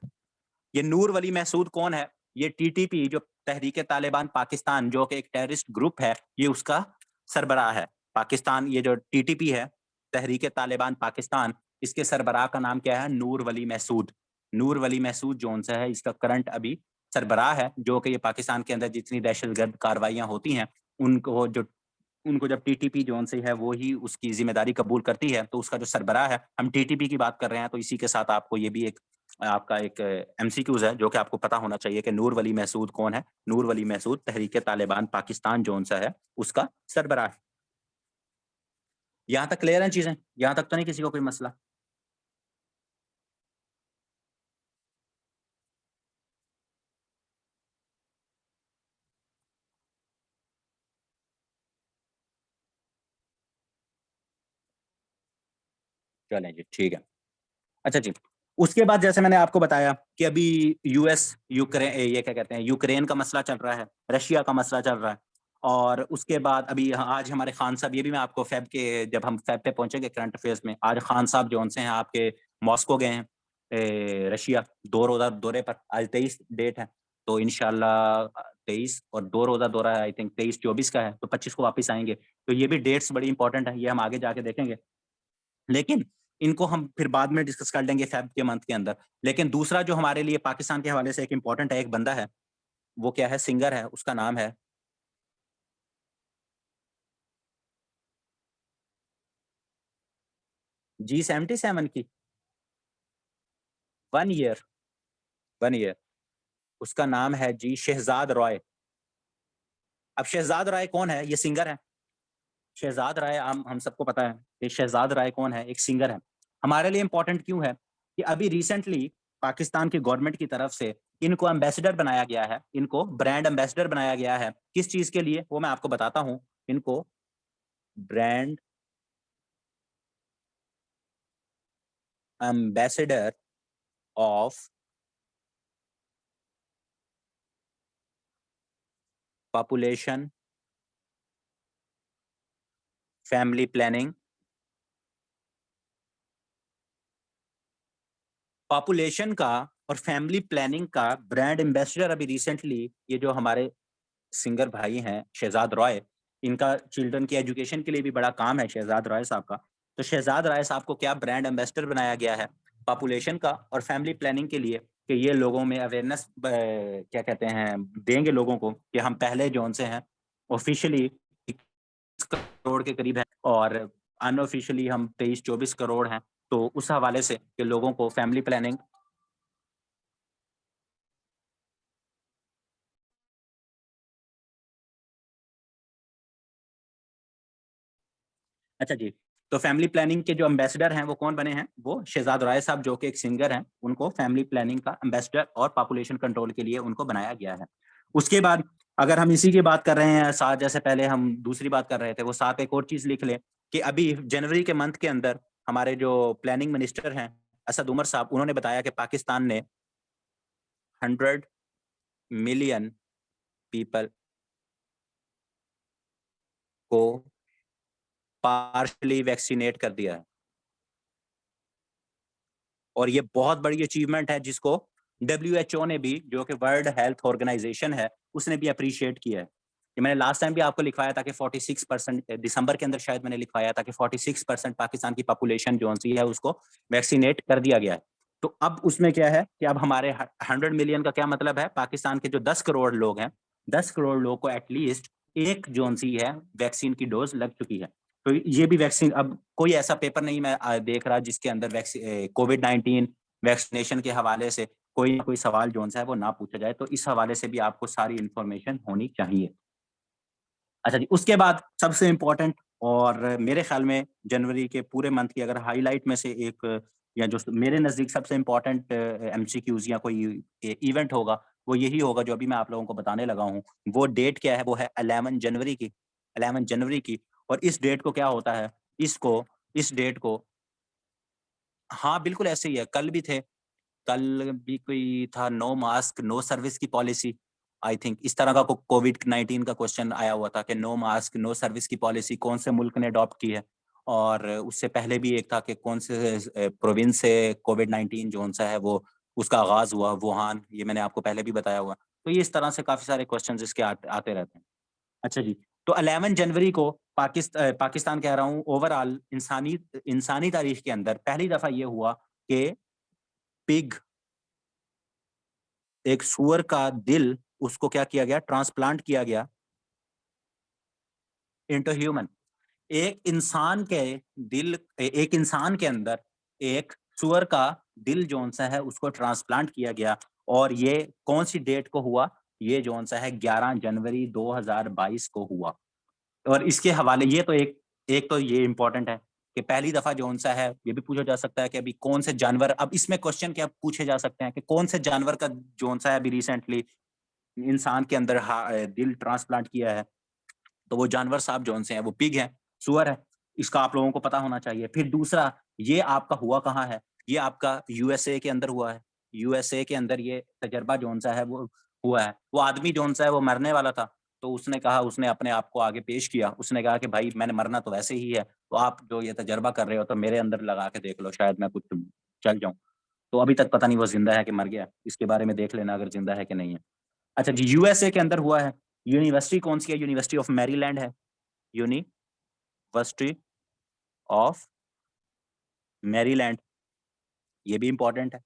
ये नूर वली महसूद कौन है? ये टीटीपी जो तहरीक तालिबान पाकिस्तान जो कि एक टेररिस्ट ग्रुप है, ये उसका सरबराह है। पाकिस्तान, ये जो टीटीपी है तहरीक तालिबान पाकिस्तान, इसके सरबराह का नाम क्या है? नूर वली महसूद। नूर वली महसूद जोन सा है इसका करंट अभी सरबराह है, जो कि ये पाकिस्तान के अंदर जितनी दहशतगर्द कार्रवाइयां होती हैं उनको जब टीटीपी जोन से है वो ही उसकी जिम्मेदारी कबूल करती है, तो उसका जो सरबराह है, हम टीटीपी की बात कर रहे हैं, तो इसी के साथ आपको ये भी एक आपका एक एमसीक्यूज है जो कि आपको पता होना चाहिए कि नूर वली महसूद कौन है। नूर वली महसूद तहरीक तालिबान पाकिस्तान जोन सा है उसका सरबराह है। यहाँ तक क्लियर है चीजें? यहाँ तक तो नहीं किसी को कोई मसला? चलें जी, ठीक है। अच्छा जी, उसके बाद जैसे मैंने आपको बताया कि अभी यूएस यूक्रेन, ये क्या कहते हैं, यूक्रेन का मसला चल रहा है, रशिया का मसला चल रहा है। और उसके बाद अभी आज हमारे खान साहब, ये भी मैं आपको फैब के, जब हम फैब पे पहुंचेंगे करंट अफेयर्स में, आज खान साहब जो उनसे हैं आपके मॉस्को गए हैं, रशिया, 2 रोजा दौरे पर। आज 23 डेट है, तो इंशाल्लाह 23, और 2 रोजा दौरा है, आई थिंक 23-24 का है, तो 25 को वापस आएंगे। तो ये भी डेट्स बड़ी इंपॉर्टेंट है, ये हम आगे जाके देखेंगे। लेकिन इनको हम फिर बाद में डिस्कस कर लेंगे फेब के मंथ के अंदर। लेकिन दूसरा जो हमारे लिए पाकिस्तान के हवाले से एक इम्पोर्टेंट है, एक बंदा है, वो क्या है, सिंगर है, उसका नाम है G77 की 1 ईयर, 1 ईयर। उसका नाम है जी शहजाद रॉय। अब शहजाद राय कौन है? ये सिंगर है। शहजाद राय हम सबको पता है कि शहजाद राय कौन है, एक सिंगर है। हमारे लिए इंपॉर्टेंट क्यों है कि अभी रिसेंटली पाकिस्तान की गवर्नमेंट की तरफ से इनको एम्बेसडर बनाया गया है, इनको ब्रांड एम्बेसडर बनाया गया है। किस चीज के लिए, वो मैं आपको बताता हूँ। इनको brand ambassador of population family planning, population का और फैमिली प्लानिंग का ब्रांड एम्बेसडर अभी रिसेंटली ये जो हमारे सिंगर भाई हैं शहजाद रॉय, इनका चिल्ड्रन की एजुकेशन के लिए भी बड़ा काम है शहजाद रॉय साहब का। तो शहजाद रॉय साहब को क्या ब्रांड एम्बेसडर बनाया गया है पॉपुलेशन का और फैमिली प्लानिंग के लिए, कि ये लोगों में अवेयरनेस क्या कहते हैं देंगे लोगों को, कि हम पहले जोन से हैं ऑफिशियली करोड़ के करीब है, और अनऑफिशियली हम 23-24 करोड़ हैं। तो उस हवाले से कि लोगों को फैमिली प्लानिंग। अच्छा जी, तो फैमिली प्लानिंग के जो एम्बेसडर हैं वो कौन बने हैं? वो शहजाद राय साहब जो कि एक सिंगर हैं, उनको फैमिली प्लानिंग का एम्बेसडर और पॉपुलेशन कंट्रोल के लिए उनको बनाया गया है। उसके बाद अगर हम इसी की बात कर रहे हैं, साथ जैसे पहले हम दूसरी बात कर रहे थे, वो साथ एक और चीज़ लिख लें कि अभी जनवरी के मंथ के अंदर हमारे जो प्लानिंग मिनिस्टर हैं, असद उमर साहब, उन्होंने बताया कि पाकिस्तान ने 100 मिलियन पीपल को पार्शियली वैक्सीनेट कर दिया है। और ये बहुत बड़ी अचीवमेंट है जिसको WHO ने भी, जो कि वर्ल्ड हेल्थ ऑर्गेनाइजेशन है, उसने भी अप्रिशिएट किया है। ये मैंने लास्ट टाइम भी आपको लिखवाया था कि 46% दिसंबर के अंदर शायद मैंने लिखवाया था कि 46% पाकिस्तान की पॉपुलेशन जो सी है उसको वैक्सीनेट कर दिया गया है। तो अब उसमें क्या है कि अब हमारे 100 मिलियन का क्या मतलब है? पाकिस्तान के जो 10 करोड़ लोग हैं, 10 करोड़ लोग को एटलीस्ट एक जो सी है वैक्सीन की डोज लग चुकी है। तो ये भी वैक्सीन, अब कोई ऐसा पेपर नहीं मैं देख रहा जिसके अंदर कोविड-19 वैक्सीनेशन के हवाले से कोई ना कोई सवाल जो है वो ना पूछा जाए, तो इस हवाले से भी आपको सारी इन्फॉर्मेशन होनी चाहिए। अच्छा जी, उसके बाद सबसे इम्पोर्टेंट और मेरे ख्याल में जनवरी के पूरे मंथ की अगर हाइलाइट में से एक, या जो मेरे नज़दीक सबसे इम्पोर्टेंट एमसीक्यूज़ या कोई इवेंट होगा, वो यही होगा जो अभी मैं आप लोगों को बताने लगा हूँ। वो डेट क्या है? वो है 11 जनवरी की, 11 जनवरी की। और इस डेट को क्या होता है, इस डेट को, हाँ, बिल्कुल ऐसे ही है, कल भी थे। कल भी कोई था, नो मास्क नो सर्विस की पॉलिसी, आई थिंक इस तरह का कोविड-19 का क्वेश्चन आया हुआ था कि नो मास्क नो सर्विस की पॉलिसी कौन से मुल्क ने अडॉप्ट की है। और उससे पहले भी एक था कि कौन से प्रोविंस से कोविड-19 जो-सा है वो उसका आगाज़ हुआ, वुहान, ये मैंने आपको पहले भी बताया हुआ। तो ये इस तरह से काफ़ी सारे क्वेश्चन्स इसके आते रहते हैं। अच्छा जी, तो 11 जनवरी को पाकिस्तान कह रहा हूँ, ओवरऑल इंसानी इंसानी तारीख के अंदर पहली दफ़ा ये हुआ कि पिग, एक सूअर का दिल, उसको क्या किया गया? ट्रांसप्लांट किया गया इंटू ह्यूमन। एक इंसान के अंदर एक सूअर का दिल जौन-सा है उसको ट्रांसप्लांट किया गया। और ये कौन-सी डेट को हुआ? ये जौन-सा है 11 जनवरी 2022 को हुआ। और इसके हवाले ये तो एक एक तो ये इम्पोर्टेंट है कि पहली दफ़ा जौन-सा है, ये भी पूछा जा सकता है कि अभी कौन से जानवर, अब इसमें क्वेश्चन क्या पूछे जा सकते हैं कि कौन से जानवर का जौन-सा है अभी रिसेंटली इंसान के अंदर दिल ट्रांसप्लांट किया है। तो वो जानवर साहब जौन से हैं वो पिग है, सूअर है। इसका आप लोगों को पता होना चाहिए। फिर दूसरा, ये आपका हुआ कहाँ है? ये आपका यूएसए के अंदर हुआ है। यूएसए के अंदर ये तजर्बा जौन-सा है वो हुआ है। वो आदमी जौन-सा है वो मरने वाला था, तो उसने कहा, उसने अपने आप को आगे पेश किया। उसने कहा कि भाई मैंने मरना तो वैसे ही है, तो आप जो ये तजर्बा कर रहे हो तो मेरे अंदर लगा के देख लो, शायद मैं कुछ चल जाऊँ। तो अभी तक पता नहीं वो ज़िंदा है कि मर गया है। इसके बारे में देख लेना अगर ज़िंदा है कि नहीं है। अच्छा जी, यूएसए के अंदर हुआ है। यूनिवर्सिटी कौन-सी है? यूनिवर्सिटी ऑफ मैरीलैंड है। यूनिवर्सिटी ऑफ मैरीलैंड, ये भी इम्पोर्टेंट है।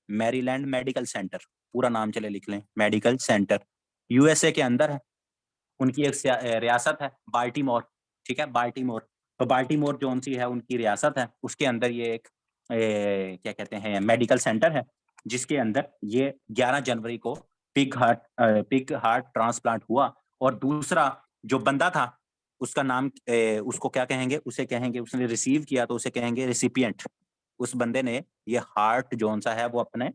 मैरीलैंड मेडिकल सेंटर, पूरा नाम चले लिख लें, मेडिकल सेंटर, यूएसए के अंदर है। उनकी एक रियासत है बाल्टीमोर, ठीक है? बाल्टीमोर। तो बाल्टीमोर जौन-सी है उनकी रियासत है, उसके अंदर ये एक क्या कहते हैं मेडिकल सेंटर है, जिसके अंदर ये 11 जनवरी को पिग हार्ट ट्रांसप्लांट हुआ। और दूसरा जो बंदा था, उसका नाम उसको क्या कहेंगे? उसे कहेंगे, उसने रिसीव किया तो उसे कहेंगे रिसिपिएंट। उस बंदे ने ये हार्ट जौन-सा है वो अपने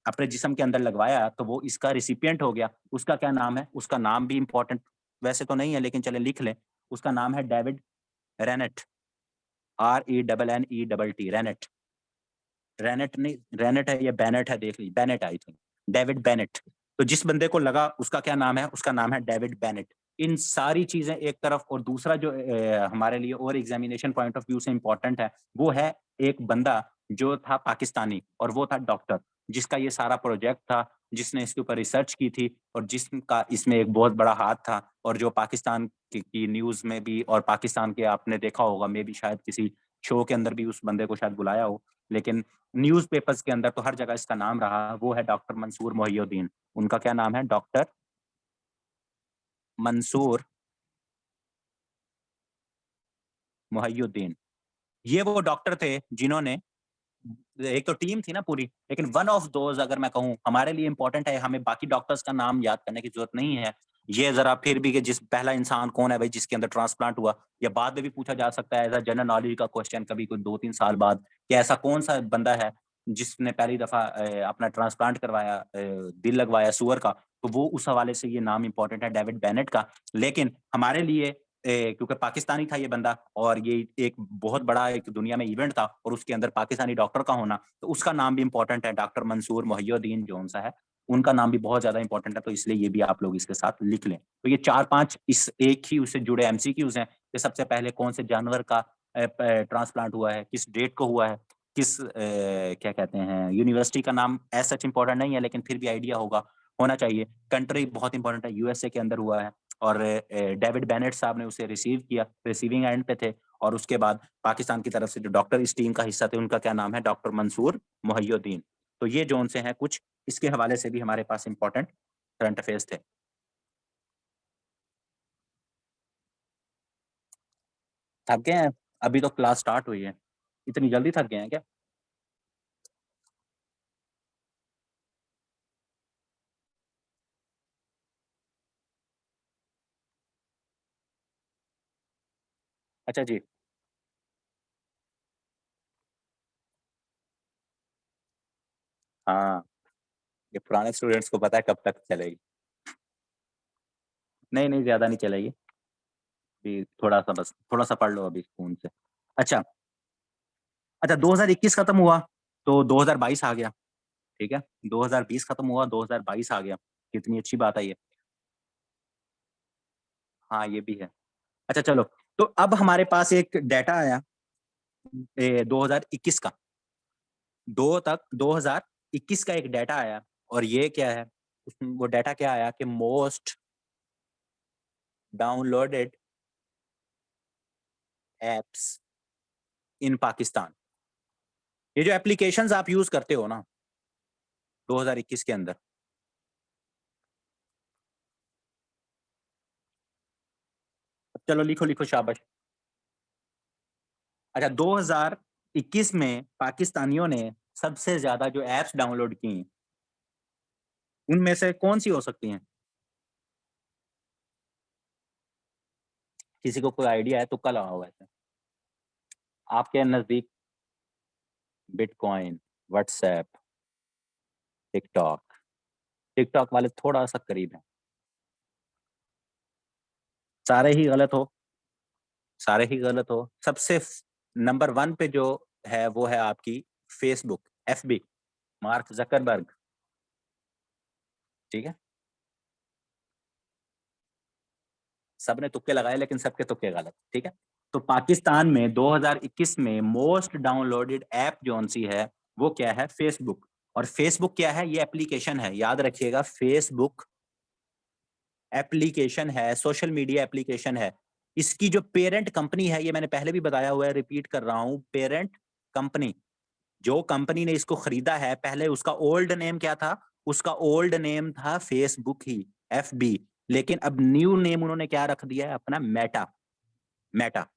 अपने जिस्म के अंदर लगवाया, तो वो इसका रिसिपिएंट हो गया। उसका क्या नाम है? उसका नाम भी इम्पोर्टेंट वैसे तो नहीं है, लेकिन चलें लिख लें। उसका नाम है David Rennet, RENNET, Rennet. Rennet नहीं, रेनेट है या बेनेट है, देख लीजिए, Bennett I think, David Bennett. तो जिस बंदे को लगा उसका क्या नाम है? उसका नाम है डेविड बेनेट। इन सारी चीज़ें एक तरफ, और दूसरा जो हमारे लिए और एग्ज़ामिनेशन पॉइंट ऑफ व्यू से इम्पोर्टेंट है, वो है एक बंदा जो था पाकिस्तानी, और वो था डॉक्टर, जिसका ये सारा प्रोजेक्ट था, जिसने इसके ऊपर रिसर्च की थी, और जिसका इसमें एक बहुत बड़ा हाथ था। और जो पाकिस्तान की न्यूज़ में भी, और पाकिस्तान के आपने देखा होगा, मे बी शायद किसी शो के अंदर भी उस बंदे को शायद बुलाया हो, लेकिन न्यूज़पेपर्स के अंदर तो हर जगह इसका नाम रहा, वो है डॉक्टर मंसूर मोहिउद्दीन। उनका क्या नाम है? डॉक्टर मंसूर मोहिउद्दीन। ये वो डॉक्टर थे जिन्होंने, एक तो टीम थी ना पूरी, लेकिन वन ऑफ दोज़ अगर मैं कहूँ हमारे लिए इम्पोर्टेंट है, हमें बाकी डॉक्टर्स का नाम याद करने की ज़रूरत नहीं है। ये जरा फिर भी कि जिस पहला इंसान कौन है भाई जिसके अंदर ट्रांसप्लांट हुआ, या बाद में भी पूछा जा सकता है एज अ जनरल नॉलेज का क्वेश्चन कभी कोई 2-3 साल बाद कि ऐसा कौन सा बंदा है जिसने पहली दफा अपना ट्रांसप्लांट करवाया, दिल लगवाया सूअर का, तो वो उस हवाले से ये नाम इंपॉर्टेंट है डेविड बेनेट का। लेकिन हमारे लिए क्योंकि पाकिस्तानी था ये बंदा और ये एक बहुत बड़ा एक दुनिया में इवेंट था और उसके अंदर पाकिस्तानी डॉक्टर का होना, तो उसका नाम भी इंपॉर्टेंट है, डॉक्टर मंसूर मोहिउद्दीन जो सा है, उनका नाम भी बहुत ज्यादा इंपॉर्टेंट है, तो इसलिए ये भी आप लोग इसके साथ लिख लें। तो ये 4-5 इस एक ही उससे जुड़े एमसीक्यूज हैं कि सबसे पहले कौन से जानवर का ट्रांसप्लांट हुआ है, किस डेट को हुआ है, किस क्या कहते हैं यूनिवर्सिटी का नाम एज सच इंपॉर्टेंट नहीं है लेकिन फिर भी आइडिया होना चाहिए। कंट्री बहुत इंपॉर्टेंट है, यूएसए के अंदर हुआ है और डेविड बेनेट साहब ने उसे रिसीव किया, रिसीविंग एंड पे थे। और उसके बाद पाकिस्तान की तरफ से जो डॉक्टर इस टीम का हिस्सा थे उनका क्या नाम है, डॉक्टर मंसूर मोहिउद्दीन। तो ये जोन से हैं कुछ, इसके हवाले से भी हमारे पास इंपॉर्टेंट करंट अफेयर्स थे। थक गए हैं? अभी तो क्लास स्टार्ट हुई है, इतनी जल्दी थक गए हैं क्या? अच्छा जी। हाँ, ये पुराने स्टूडेंट्स को पता है कब तक चलेगी। नहीं नहीं, ज्यादा नहीं चलेगी, अभी थोड़ा सा, बस थोड़ा सा पढ़ लो अभी फोन से। अच्छा। अच्छा, 2021 खत्म हुआ तो 2022 आ गया। ठीक है, 2020 खत्म हुआ 2022 आ गया, कितनी अच्छी बात है ये। हाँ ये भी है। अच्छा चलो, तो अब हमारे पास एक डाटा आया 2021 का, 2021 का एक डाटा आया। और ये क्या है, वो डाटा क्या आया कि मोस्ट डाउनलोडेड एप्स इन पाकिस्तान। ये जो एप्लीकेशंस आप यूज करते हो ना 2021 के अंदर, चलो लिखो लिखो शाबाश। अच्छा, 2021 में पाकिस्तानियों ने सबसे ज्यादा जो एप्स डाउनलोड की उनमें से कौन सी हो सकती हैं? किसी को कोई आइडिया है? तुक्का लगाओ वैसे। आपके नजदीक? Bitcoin, WhatsApp, TikTok. टिकटॉक वाले थोड़ा सा करीब है। सारे ही गलत हो, सारे ही गलत हो। सबसे नंबर 1 पे जो है वो है आपकी फेसबुक, एफबी, मार्क जकरबर्ग। ठीक है, सबने तुक्के लगाए लेकिन सबके तुक्के गलत। ठीक है, तो पाकिस्तान में 2021 में मोस्ट डाउनलोडेड ऐप जोन सी है वो क्या है, फेसबुक। और फेसबुक क्या है, ये एप्लीकेशन है, याद रखिएगा, फेसबुक एप्लीकेशन है, सोशल मीडिया एप्लीकेशन है। इसकी जो पेरेंट कंपनी है, ये मैंने पहले भी बताया हुआ है, रिपीट कर रहा हूं, पेरेंट कंपनी, जो कंपनी ने इसको खरीदा है, पहले उसका ओल्ड नेम क्या था? उसका ओल्ड नेम था फेसबुक ही, एफबी। लेकिन अब न्यू नेम उन्होंने क्या रख दिया है अपना, मेटा। मेटा।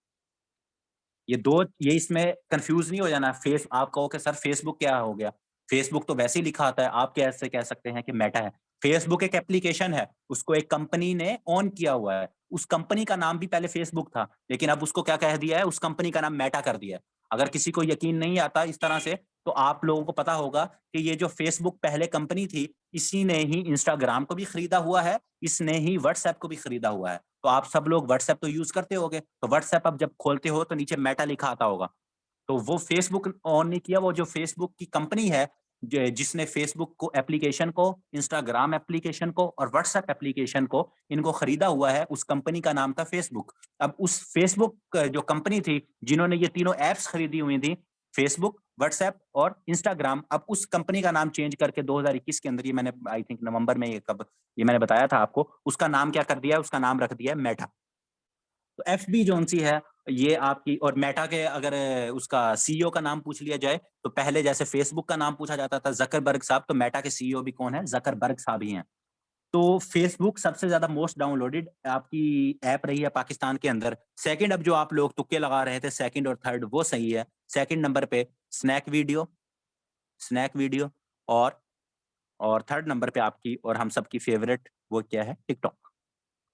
ये दो, ये इसमें कंफ्यूज नहीं हो जाना। फेस आप कहो कि सर फेसबुक क्या हो गया, फेसबुक तो वैसे ही लिखा आता है, आप कैसे कह सकते हैं कि मेटा है? फेसबुक एक एप्लीकेशन है, उसको एक कंपनी ने ऑन किया हुआ है। उस कंपनी का नाम भी पहले फेसबुक था, लेकिन अब उसको क्या कह दिया है, उस कंपनी का नाम मेटा कर दिया है। अगर किसी को यकीन नहीं आता इस तरह से, तो आप लोगों को पता होगा कि ये जो फेसबुक पहले कंपनी थी, इसी ने ही इंस्टाग्राम को भी खरीदा हुआ है, इसने ही व्हाट्सएप को भी खरीदा हुआ है। तो आप सब लोग व्हाट्सएप तो यूज करते होगे, तो व्हाट्सएप अब जब खोलते हो तो नीचे मेटा लिखा आता होगा। तो वो फेसबुक ऑन नहीं किया, वो जो फेसबुक की कंपनी है, जिसने फेसबुक को एप्लीकेशन को, इंस्टाग्राम एप्लीकेशन को और व्हाट्सएप एप्लीकेशन को, इनको खरीदा हुआ है, उस कंपनी का नाम था फेसबुक। अब उस फेसबुक जो कंपनी थी, जिन्होंने ये तीनों एप्स खरीदी हुई थी, फेसबुक, व्हाट्सएप और इंस्टाग्राम, अब उस कंपनी का नाम चेंज करके 2021 के अंदर, ये मैंने आई थिंक नवंबर में, ये कब, ये मैंने बताया था आपको, उसका नाम क्या कर दिया है, उसका नाम रख दिया है मेटा। तो एफ बी जोन सी है ये आपकी। और मेटा के अगर उसका सीईओ का नाम पूछ लिया जाए, तो पहले जैसे फेसबुक का नाम पूछा जाता था जकरबर्ग साहब, तो मेटा के सीईओ भी कौन है, जकरबर्ग साहब ही हैं। तो फेसबुक सबसे ज्यादा मोस्ट डाउनलोडेड आपकी ऐप रही है पाकिस्तान के अंदर। सेकंड, अब जो आप लोग तुक्के लगा रहे थे सेकंड और थर्ड, वो सही है। सेकंड नंबर पे स्नैक वीडियो, स्नैक वीडियो। और थर्ड नंबर पे आपकी और हम सबकी फेवरेट वो क्या है, टिकटॉक।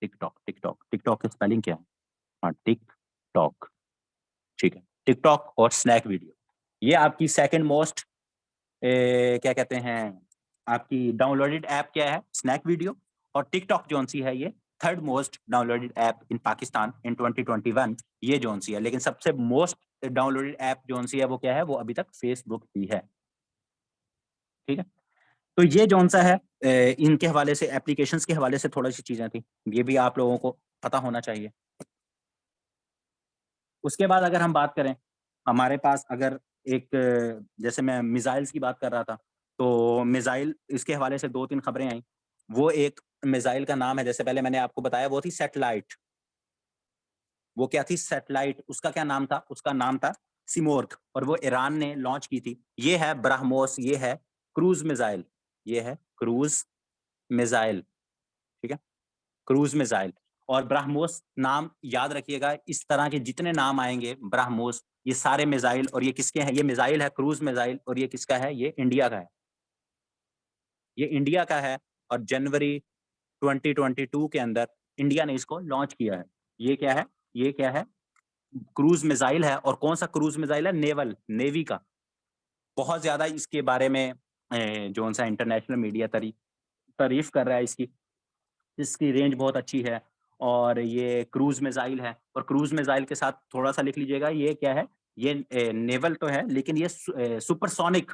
टिकटॉक, टिकटॉक, टिकटॉक की स्पेलिंग क्या है? हाँ, टिकटॉक, ठीक है। टिकटॉक और स्नैक वीडियो, ये आपकी सेकंड मोस्ट क्या कहते हैं, आपकी डाउनलोडेड ऐप क्या है? Snack video. और टिकटॉक जोन सी है ये third most downloaded app in Pakistan in 2021, ये जोन सी है। लेकिन सबसे मोस्ट डाउनलोडेड ऐप जोन सी है वो क्या है? वो अभी तक फेसबुक ही है, ठीक है। तो ये जोन सा है, इनके हवाले से, एप्लीकेशंस के हवाले से थोड़ी सी चीजें थी, ये भी आप लोगों को पता होना चाहिए। उसके बाद अगर हम बात करें, हमारे पास अगर एक, जैसे मैं मिसाइल्स की बात कर रहा था, तो मिसाइल इसके हवाले से 2-3 खबरें आई। वो एक मिसाइल का नाम है, जैसे पहले मैंने आपको बताया, वो थी सैटेलाइट। वो क्या थी? सैटेलाइट। उसका क्या नाम था? उसका नाम था सिमोर्ग, और वो ईरान ने लॉन्च की थी। ये है ब्रह्मोस, ये है क्रूज मिसाइल, ये है क्रूज मिसाइल, ठीक है, क्रूज मिसाइल। और ब्रह्मोस नाम याद रखिएगा, इस तरह के जितने नाम आएंगे ब्रह्मोस, ये सारे मिसाइल, और ये किसके हैं? ये मिसाइल है क्रूज मिसाइल, और ये किसका है? ये इंडिया का है, ये इंडिया का है। और जनवरी 2022 के अंदर इंडिया ने इसको लॉन्च किया है। ये क्या है? ये क्या है? क्रूज मिसाइल है। और कौन सा क्रूज मिसाइल है? नेवल, नेवी का। बहुत ज्यादा इसके बारे में जो सा इंटरनेशनल मीडिया तारीफ कर रहा है इसकी। इसकी रेंज बहुत अच्छी है, और ये क्रूज मिसाइल है। और क्रूज मिसाइल के साथ थोड़ा सा लिख लीजिएगा, ये क्या है? ये नेवल तो है, लेकिन ये सुपरसोनिक,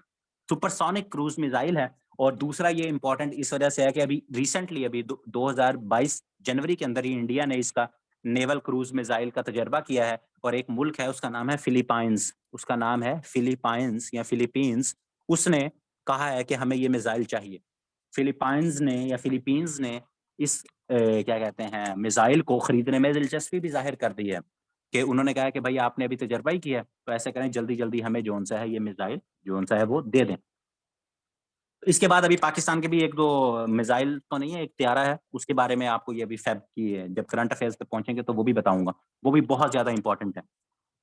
सुपरसोनिक क्रूज मिसाइल है। और दूसरा ये इंपॉर्टेंट इस वजह से है कि अभी रिसेंटली, अभी 2022 जनवरी के अंदर ही इंडिया ने इसका नेवल क्रूज मिसाइल का तजर्बा किया है। और एक मुल्क है, उसका नाम है फिलीपाइंस, उसका नाम है फिलीपाइंस या फिलीपींस। उसने कहा है कि हमें ये मिसाइल चाहिए। फिलीपींस ने इस क्या कहते हैं, मिसाइल को खरीदने में दिलचस्पी भी जाहिर कर दी है, कि उन्होंने कहा कि भाई आपने अभी तजर्बा ही किया है, तो ऐसे करें जल्दी जल्दी हमें जोन सा है ये मिसाइल, जोन सा है वो दे दें। तो इसके बाद अभी पाकिस्तान के भी एक दो मिसाइल तो नहीं है, एक त्यारा है, उसके बारे में आपको ये अभी फैब की है, जब करंट अफेयर्स पे पहुंचेंगे तो वो भी बताऊंगा, वो भी बहुत ज्यादा इंपॉर्टेंट है।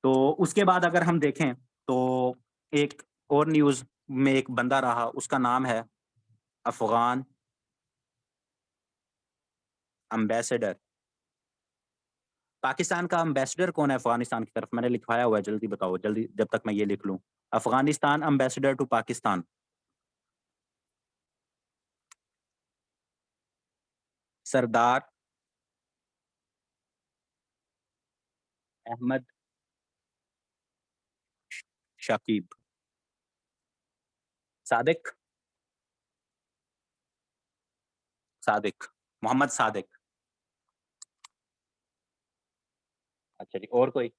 तो उसके बाद अगर हम देखें, तो एक और न्यूज में एक बंदा रहा, उसका नाम है अफगान अम्बेसडर। पाकिस्तान का अम्बेसडर कौन है अफगानिस्तान की तरफ? मैंने लिखवाया हुआ है, जल्दी बताओ, जल्दी, जब तक मैं ये लिख लूं। अफगानिस्तान अम्बेसडर टू पाकिस्तान, सरदार अहमद शाकिब, सादिक, सादिक, मोहम्मद सादिक। अच्छा जी, और कोई?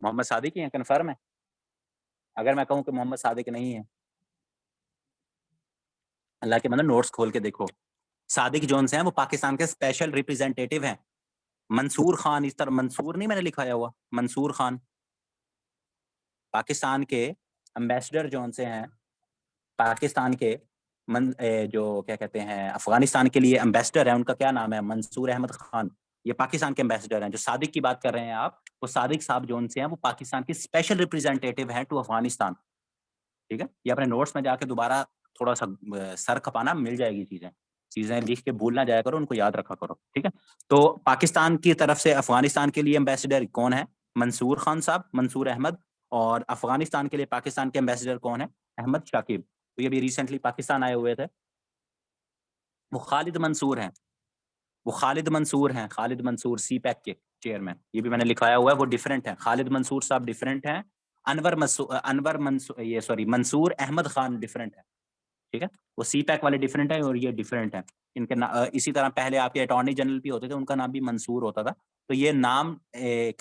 मोहम्मद सादिक ही है, कन्फर्म है? अगर मैं कहूँ कि मोहम्मद सादिक नहीं है, अल्लाह के मतलब नोट्स खोल के देखो। सादिक जोन से हैं, वो पाकिस्तान के स्पेशल रिप्रेजेंटेटिव हैं। मंसूर खान, इस तरह मंसूर नहीं मैंने लिखाया हुआ, मंसूर खान पाकिस्तान के अम्बेसडर जोन से हैं। पाकिस्तान के जो क्या कहते हैं, अफगानिस्तान के लिए एम्बेसडर है, उनका क्या नाम है? मंसूर अहमद खान। ये पाकिस्तान के एम्बेसडर हैं। जो सादिक की बात कर रहे हैं आप, वो सादिक साहब जोन से हैं, वो पाकिस्तान के स्पेशल रिप्रेजेंटेटिव हैं टू अफगानिस्तान, ठीक है। ये अपने नोट्स में जाके दोबारा थोड़ा सा सर खपाना, मिल जाएगी चीजें, चीजें लिख के भूल ना जाया करो, उनको याद रखा करो, ठीक है। तो पाकिस्तान की तरफ से अफगानिस्तान के लिए एम्बेसडर कौन है? मंसूर खान साहब, मंसूर अहमद। और अफगानिस्तान के लिए पाकिस्तान के एम्बेसडर कौन है? अहमद शाकिब। तो ये भी रिसेंटली पाकिस्तान आए हुए थे। वो खालिद मंसूर हैं, वो खालिद मंसूर हैं, खालिद मंसूर सी पैक के चेयरमैन। ये भी मैंने लिखाया हुआ है, वो डिफरेंट है, खालिद मंसूर साहब डिफरेंट हैं। अनवर मंसूर, ये सॉरी, मंसूर अहमद खान डिफरेंट है, ठीक है। वो सी पैक वाले डिफरेंट है, और ये डिफरेंट है। इसी तरह पहले आपके अटॉर्नी जनरल भी होते थे, उनका नाम भी मंसूर होता था। तो ये नाम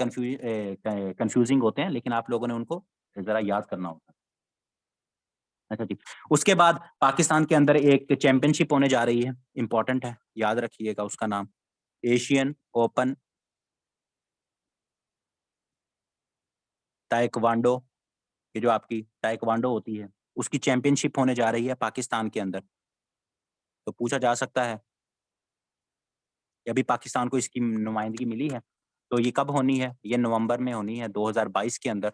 कंफ्यूजिंग होते हैं, लेकिन आप लोगों ने उनको जरा याद करना होता है। अच्छा जी। उसके बाद पाकिस्तान के अंदर एक चैंपियनशिप होने जा रही है, इंपॉर्टेंट है, याद रखिएगा उसका नाम, एशियन ओपन ताइक्वांडो। ये जो आपकी ताइक्वांडो होती है, उसकी चैंपियनशिप होने जा रही है पाकिस्तान के अंदर। तो पूछा जा सकता है अभी पाकिस्तान को इसकी नुमाइंदगी मिली है, तो ये कब होनी है? ये नवंबर में होनी है 2022 के अंदर।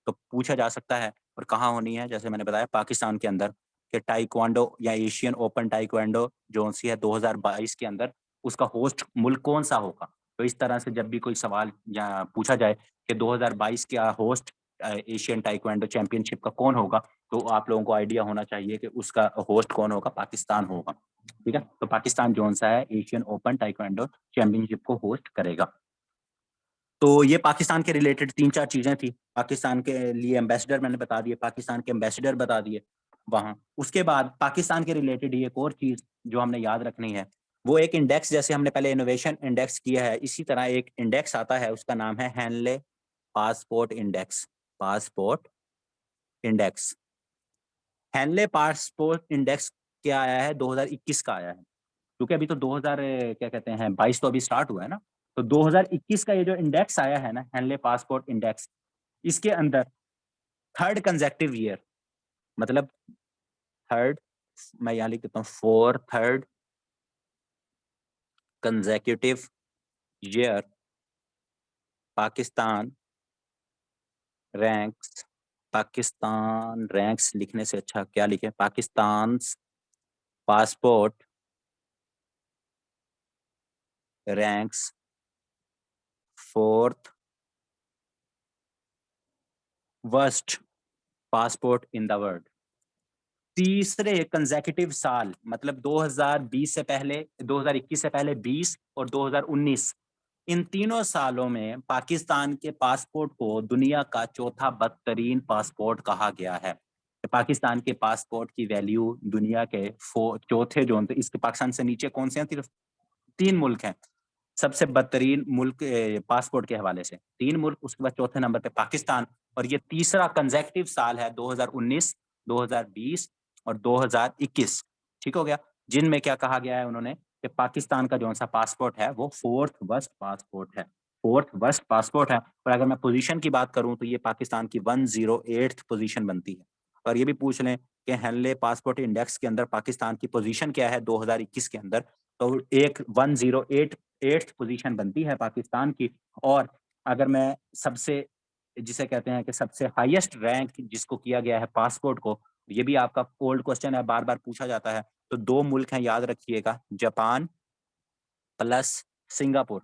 तो पूछा जा सकता है और कहाँ होनी है, जैसे मैंने बताया पाकिस्तान के अंदर, कि ताइक्वांडो या एशियन ओपन ताइक्वांडो जो सी है 2022 के अंदर, उसका होस्ट मुल्क कौन सा होगा? तो इस तरह से जब भी कोई सवाल या पूछा जाए कि 2022 का होस्ट एशियन ताइक्वांडो चैंपियनशिप का कौन होगा, तो आप लोगों को आइडिया होना चाहिए कि उसका होस्ट कौन होगा, पाकिस्तान होगा। ठीक है, तो पाकिस्तान जो सा है एशियन ओपन ताइक्वांडो चैंपियनशिप को होस्ट करेगा। तो ये पाकिस्तान के रिलेटेड 3-4 चीजें थी। पाकिस्तान के लिए एम्बेसडर मैंने बता दिए, पाकिस्तान के एम्बेसडर बता दिए वहाँ। उसके बाद पाकिस्तान के रिलेटेड एक और चीज जो हमने याद रखनी है, वो एक इंडेक्स, जैसे हमने पहले इनोवेशन इंडेक्स किया है, इसी तरह एक इंडेक्स आता है, उसका नाम है Henley passport index. Passport index, Henley passport index क्या आया है? 2021 का आया है, क्योंकि अभी तो 2000 क्या कहते हैं 22 तो अभी स्टार्ट हुआ है ना। तो 2021 का ये जो इंडेक्स आया है ना, हेनले पासपोर्ट इंडेक्स, इसके अंदर थर्ड कंसेक्टिव ईयर, मतलब थर्ड, मैं यहाँ लिख देता हूँ, four third consecutive year Pakistan ranks, Pakistan ranks लिखने से अच्छा क्या लिखे, Pakistan passport ranks fourth worst passport in the world. तीसरे कंसेक्यूटिव साल, मतलब 2020 से पहले, 2021 से पहले 20 और 2019, इन तीनों सालों में पाकिस्तान के पासपोर्ट को दुनिया का चौथा बदतरीन पासपोर्ट कहा गया है। पाकिस्तान के पासपोर्ट की वैल्यू दुनिया के चौथे जोन, तो इसके पाकिस्तान से नीचे कौन से हैं? सिर्फ 3 मुल्क हैं सबसे बदतरीन मुल्क पासपोर्ट के हवाले से, 3 मुल्क, उसके बाद चौथे नंबर पे पाकिस्तान। और ये तीसरा कंसेक्यूटिव साल है 2019, 2020 और 2021। ठीक हो गया, जिनमें क्या कहा गया है उन्होंने कि पाकिस्तान का जो सा पासपोर्ट है वो फोर्थ वर्स्ट पासपोर्ट है, फोर्थ वर्स्ट पासपोर्ट है। और अगर मैं पोजीशन की बात करूं तो ये पाकिस्तान की 108th पोजीशन बनती है। और ये भी पूछ लें कि हेनले पासपोर्ट इंडेक्स के अंदर पाकिस्तान की पोजीशन क्या है 2021 के अंदर, तो एक 108th पोजीशन बनती है पाकिस्तान की। और अगर मैं सबसे, जिसे कहते हैं कि सबसे हाईएस्ट रैंक जिसको किया गया है पासपोर्ट को, ये भी आपका ओल्ड क्वेश्चन है, बार बार पूछा जाता है, तो 2 मुल्क हैं, याद रखिएगा, Japan plus Singapore.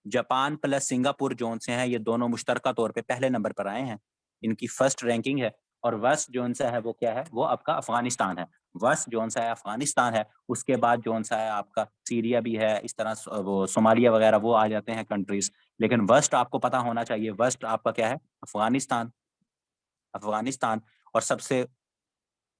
Japan plus Singapore zone से हैं, ये दोनों मुश्तरका तौर पे पहले नंबर पर आए हैं, इनकी फर्स्ट रैंकिंग है। और वर्स्ट जोन सा है वो क्या है? वो आपका अफगानिस्तान है। वर्स्ट जोन सा है अफगानिस्तान है, उसके बाद जोन सा है आपका सीरिया भी है, इस तरह वो सोमालिया वगैरह वो आ जाते हैं कंट्रीज। लेकिन वर्स्ट आपको पता होना चाहिए, वर्स्ट आपका क्या है? अफगानिस्तान। अफगानिस्तान। और सबसे,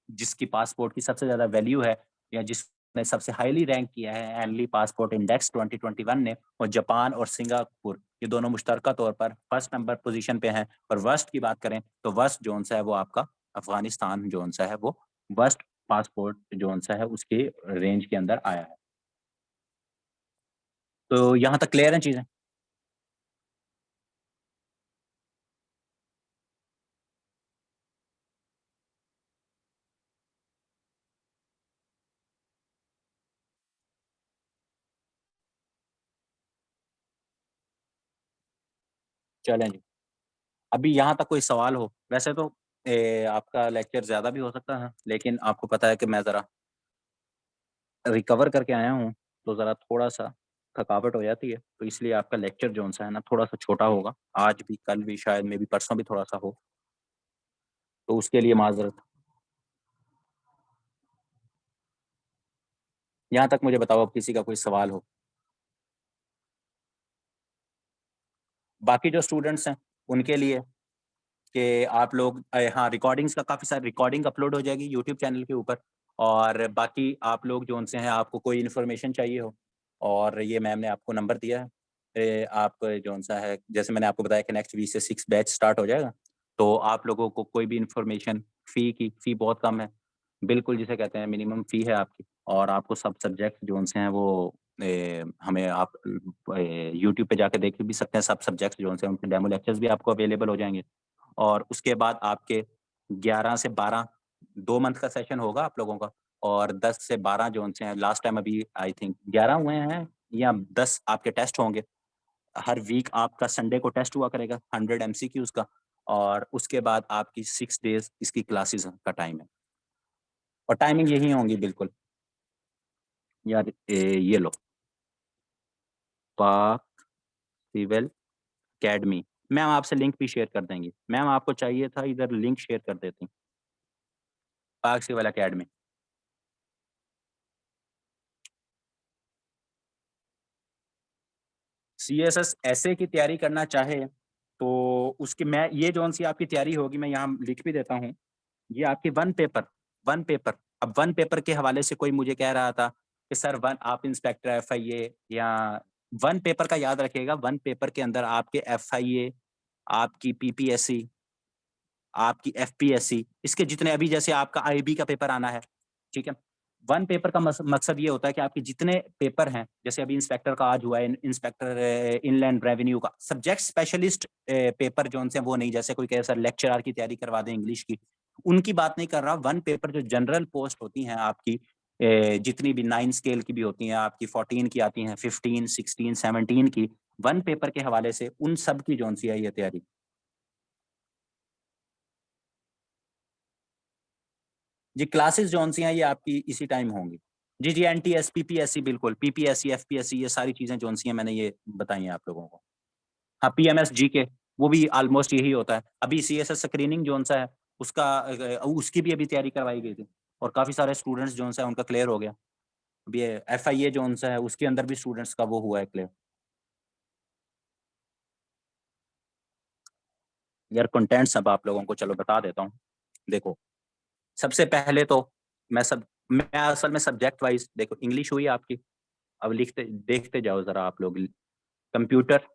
जिसकी पासपोर्ट की सबसे ज्यादा वैल्यू है, या जिसने सबसे हाईली रैंक किया है एनली पासपोर्ट इंडेक्स 2021 ने, और जापान और सिंगापुर, ये दोनों मुश्तरका तौर पर फर्स्ट नंबर पोजीशन पे हैं। और वर्स्ट की बात करें तो वर्स्ट जोन सा है वो आपका अफगानिस्तान जोन सा है, वो वर्स्ट पासपोर्ट जोन सा है, उसके रेंज के अंदर आया है। तो यहाँ तक क्लियर है चीजें? चलें जी। अभी यहाँ तक कोई सवाल हो? वैसे तो आपका लेक्चर ज्यादा भी हो सकता है, लेकिन आपको पता है कि मैं जरा रिकवर करके आया हूँ, तो ज़रा थोड़ा-सा थकावट हो जाती है, तो इसलिए आपका लेक्चर जो-सा है ना थोड़ा-सा छोटा होगा। आज भी, कल भी, शायद मे बी परसों भी थोड़ा-सा हो, तो उसके लिए माज़रत। यहाँ तक मुझे बताओ अब किसी का कोई सवाल हो? बाकी जो स्टूडेंट्स हैं, उनके लिए कि आप लोग हाँ, रिकॉर्डिंग्स का काफ़ी सारी रिकॉर्डिंग अपलोड हो जाएगी यूट्यूब चैनल के ऊपर। और बाकी आप लोग जो उनसे हैं, आपको कोई इन्फॉर्मेशन चाहिए हो, और ये मैम ने आपको नंबर दिया है, आप जो सा है, जैसे मैंने आपको बताया कि नेक्स्ट वीक से 6 बैच स्टार्ट हो जाएगा। तो आप लोगों को कोई भी इन्फॉर्मेशन, फ़ी बहुत कम है, बिल्कुल जिसे कहते हैं मिनिमम फ़ी है आपकी। और आपको सब सब्जेक्ट जो से हैं वो हमें आप यूट्यूब पे जाके देख भी सकते हैं, सब सब्जेक्ट्स जो से उनके डेमो लेक्चर्स भी आपको अवेलेबल हो जाएँगे। और उसके बाद आपके 11 से 12 2 मंथ का सेशन होगा आप लोगों का। और 10 से 12 जोन से हैं। लास्ट टाइम अभी आई थिंक 11 हुए हैं या 10 आपके टेस्ट होंगे। हर वीक आपका संडे को टेस्ट हुआ करेगा 100 MCQs का, और उसके बाद आपकी 6 डेज इसकी क्लासेस का टाइम है, और टाइमिंग यही होंगी बिल्कुल। यार ये लो, पाक सिविल एकेडमी, मैम आपसे लिंक भी शेयर कर देंगी। मैम आपको चाहिए था इधर लिंक शेयर कर देती, पाक सिविल एकेडमी। CSS ऐसे की तैयारी करना चाहे तो उसकी मैं ये जौन सी आपकी तैयारी होगी मैं यहाँ लिख भी देता हूँ। ये आपकी वन पेपर। अब वन पेपर के हवाले से कोई मुझे कह रहा था कि सर वन आप इंस्पेक्टर FIA या वन पेपर का याद रखिएगा। वन पेपर के अंदर आपके FIA, आपकी PPSC, आपकी FPSC, इसके जितने अभी जैसे आपका IB का पेपर आना है, ठीक है। वन पेपर का मकसद ये होता है कि आपके जितने पेपर हैं, जैसे अभी इंस्पेक्टर का आज हुआ है, इंस्पेक्टर इनलैंड रेवेन्यू का, सब्जेक्ट स्पेशलिस्ट पेपर जो उनसे वो नहीं, जैसे कोई कहे सर लेक्चरर की तैयारी करवा दें इंग्लिश की, उनकी बात नहीं कर रहा। वन पेपर जो जनरल पोस्ट होती हैं आपकी, जितनी भी 9 स्केल की भी होती हैं, आपकी 14 की आती हैं, 15, 16, 17 की, वन पेपर के हवाले से उन सब की जो सी है ये तैयारी। जी क्लासेस जो सी हैं ये आपकी इसी टाइम होंगी। जी जी, NTS PPSC, बिल्कुल PPSC FPSC, ये सारी चीजें जो सी हैं मैंने ये बताई हैं आप लोगों को। हाँ PMS GK, वो भी ऑलमोस्ट यही होता है। अभी CSS स्क्रीनिंग जो सा है उसका उसकी भी अभी तैयारी करवाई गई थी, और काफी सारे स्टूडेंट्स जो सा है उनका क्लियर हो गया। अभी FIA जो सा है उसके अंदर भी स्टूडेंट्स का वो हुआ है क्लियर। यार कंटेंट सब आप लोगों को चलो बता देता हूँ। देखो सबसे पहले तो मैं असल में सब्जेक्ट वाइज, देखो इंग्लिश हुई आपकी, अब लिखते देखते जाओ जरा आप लोग। कंप्यूटर,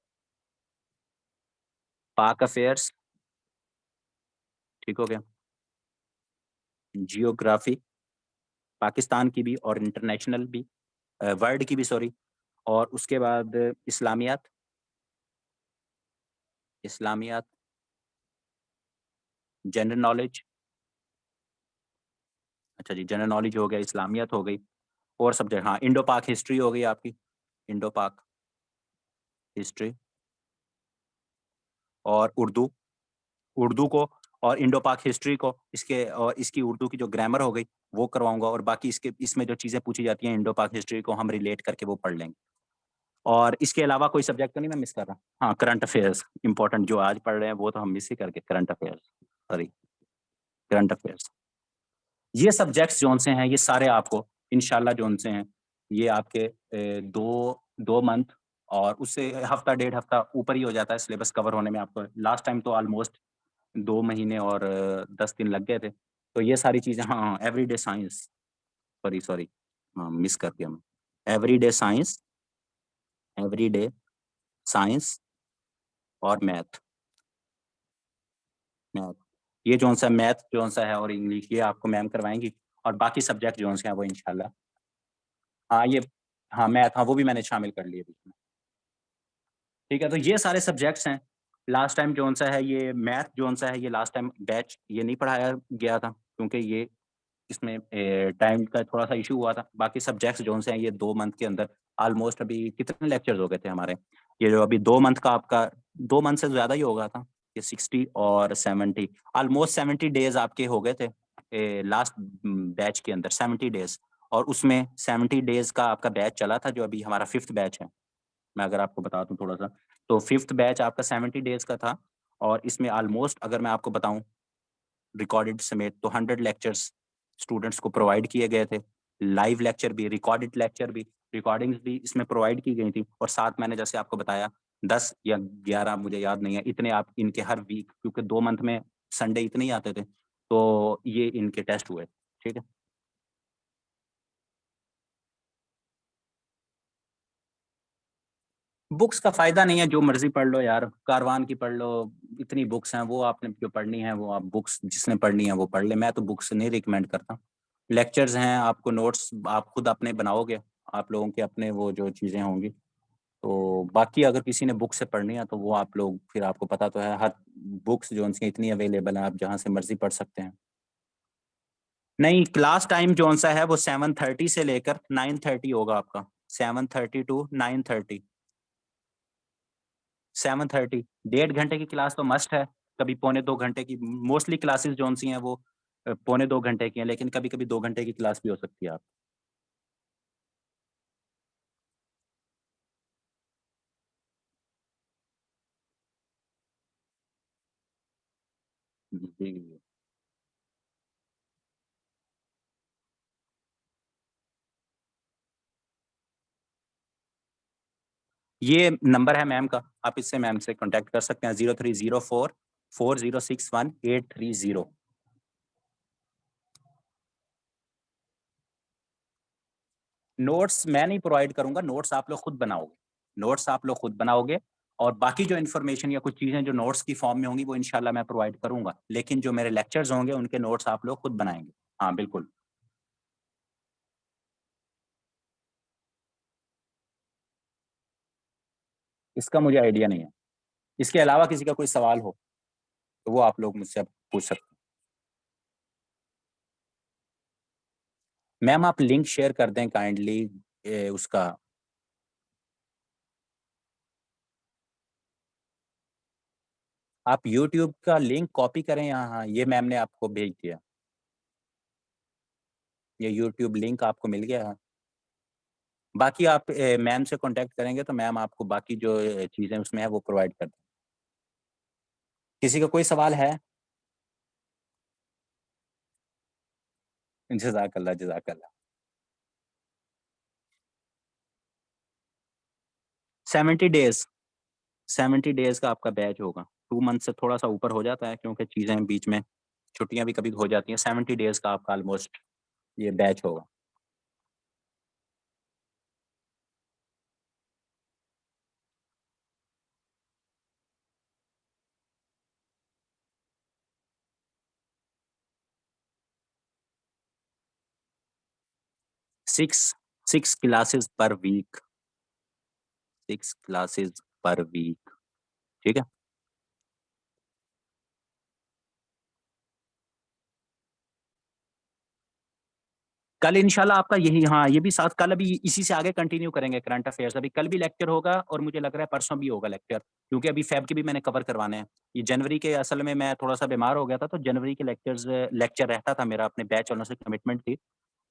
पाक अफेयर्स, ठीक हो गया, जियोग्राफी, पाकिस्तान की भी और इंटरनेशनल भी, वर्ल्ड की भी सॉरी, और उसके बाद इस्लामियात, इस्लामियात, जनरल नॉलेज, अच्छा जी जनरल नॉलेज हो गया, इस्लामियात हो गई, और सब्जेक्ट हाँ इंडो पाक हिस्ट्री हो गई आपकी, इंडो पाक हिस्ट्री, और उर्दू, उर्दू को और इंडो पाक हिस्ट्री को, इसके और इसकी उर्दू की जो ग्रामर हो गई वो करवाऊंगा, और बाकी इसके इसमें जो चीज़ें पूछी जाती हैं इंडो पाक हिस्ट्री को हम रिलेट करके वो पढ़ लेंगे। और इसके अलावा कोई सब्जेक्ट तो नहीं मैं मिस कर रहा? हाँ करंट अफेयर्स इंपॉर्टेंट जो आज पढ़ रहे हैं वो तो हम मिस ही करके, current affairs, sorry current affairs. ये सब्जेक्ट्स जोन से हैं ये सारे आपको इंशाल्लाह जोन से हैं ये आपके 2 मंथ और उससे हफ्ता 1.5 हफ्ता ऊपर ही हो जाता है सिलेबस कवर होने में आपको। लास्ट टाइम तो ऑलमोस्ट 2 महीने और 10 दिन लग गए थे। तो ये सारी चीज़ें, हाँ एवरीडे साइंस, सॉरी सॉरी, हाँ मिस कर दिया मैं। एवरीडे साइंस, एवरीडे साइंस और मैथ, मैथ, ये जोन सा मैथ जोन सा है और इंग्लिश ये आपको मैम करवाएंगी, और बाकी सब्जेक्ट जोन से हैं वो इंशाल्लाह। हाँ ये, हाँ मैथ, हाँ वो भी मैंने शामिल कर लिए बीच में। ठीक है, तो ये सारे सब्जेक्ट्स हैं। लास्ट टाइम जोन सा है ये मैथ जोन सा है ये लास्ट टाइम बैच ये नहीं पढ़ाया गया था, क्योंकि ये इसमें टाइम का थोड़ा सा इशू हुआ था। बाकी सब्जेक्ट्स जोन से हैं ये 2 मंथ के अंदर ऑलमोस्ट, अभी कितने लेक्चर्स हो गए थे हमारे, ये जो अभी 2 मंथ का आपका, 2 मंथ से ज्यादा ही होगा था, ये 60 और 70, ऑलमोस्ट 70 डेज आपके हो गए थे लास्ट बैच के अंदर, 70 डेज। और उसमें 70 डेज का आपका बैच चला था जो अभी हमारा 5th बैच है। मैं अगर आपको बता दूं थोड़ा सा, तो 5th बैच आपका 70 डेज का था, और इसमें ऑलमोस्ट अगर मैं आपको बताऊं रिकॉर्डेड समेत तो 100 लेक्चर्स स्टूडेंट्स को प्रोवाइड किए गए थे। लाइव लेक्चर भी, रिकॉर्डेड लेक्चर भी, रिकॉर्डिंग्स भी इसमें प्रोवाइड की गई थी, और साथ मैंने जैसे आपको बताया 10 या 11 मुझे याद नहीं है इतने आप इनके हर वीक, क्योंकि 2 मंथ में संडे इतने ही आते थे, तो ये इनके टेस्ट हुए। ठीक है, बुक्स का फायदा नहीं है, जो मर्जी पढ़ लो यार, कारवान की पढ़ लो, इतनी बुक्स हैं, वो आपने जो पढ़नी है वो आप बुक्स जिसने पढ़नी है वो पढ़ ले, मैं तो बुक्स नहीं रिकमेंड करता। लेक्चर्स हैं, आपको नोट्स आप खुद अपने बनाओगे, आप लोगों के अपने वो जो चीज़ें होंगी। तो बाकी अगर किसी ने बुक से पढ़नी है तो वो आप लोग, फिर आपको पता तो है हर बुक्स जो उनकी इतनी अवेलेबल है, आप जहाँ से मर्जी पढ़ सकते हैं। नहीं, क्लास टाइम जो सा है वो 7:30 से लेकर 9:30 होगा आपका। 7:30 to 9:30। 7:30। 1.5 घंटे की क्लास तो मस्ट है। कभी 1.25 घंटे की, मोस्टली क्लासेस जो सी हैं वो 1.25 घंटे की हैं, लेकिन कभी कभी 2 घंटे की क्लास भी हो सकती है आप। जी। ये नंबर है मैम का, आप इससे मैम से कांटेक्ट कर सकते हैं। 0304 4061 830। नोट्स मैं नहीं प्रोवाइड करूंगा, नोट्स आप लोग खुद बनाओगे। नोट्स आप लोग खुद बनाओगे। और बाकी जो इन्फॉर्मेशन या कुछ चीजें जो नोट्स की फॉर्म में होंगी वो इंशाल्लाह मैं प्रोवाइड करूंगा, लेकिन जो मेरे लेक्चर्स होंगे उनके नोट्स आप लोग खुद बनाएंगे। हाँ बिल्कुल। इसका मुझे आइडिया नहीं है। इसके अलावा किसी का कोई सवाल हो तो वो आप लोग मुझसे पूछ सकते हैं। मैम आप लिंक शेयर कर दें काइंडली उसका। आप यूट्यूब का लिंक कॉपी करें यहाँ। हाँ, ये मैम ने आपको भेज दिया। ये यूट्यूब लिंक आपको मिल गया है। बाकी आप मैम से कांटेक्ट करेंगे तो मैम आपको बाकी जो चीज़ें उसमें है वो प्रोवाइड कर दें। किसी का कोई सवाल है? जजाकल्ला जजाकल्ला। 70 डेज। 70 डेज का आपका बैच होगा। 2 मंथ से थोड़ा सा ऊपर हो जाता है क्योंकि चीज़ें बीच में छुट्टियां भी कभी हो जाती हैं। 70 डेज का आपका ऑलमोस्ट ये बैच होगा। 6 6 क्लासेस पर वीक। 6 क्लासेस पर वीक। ठीक है। कल इंशाल्लाह आपका यही, हाँ ये भी साथ, कल अभी इसी से आगे कंटिन्यू करेंगे करंट अफेयर्स। अभी कल भी लेक्चर होगा और मुझे लग रहा है परसों भी होगा लेक्चर, क्योंकि अभी फेब के भी मैंने कवर करवाने हैं। ये जनवरी के, असल में मैं थोड़ा सा बीमार हो गया था तो जनवरी के लेक्चर रहता था मेरा, अपने बैच वालों से कमिटमेंट थी।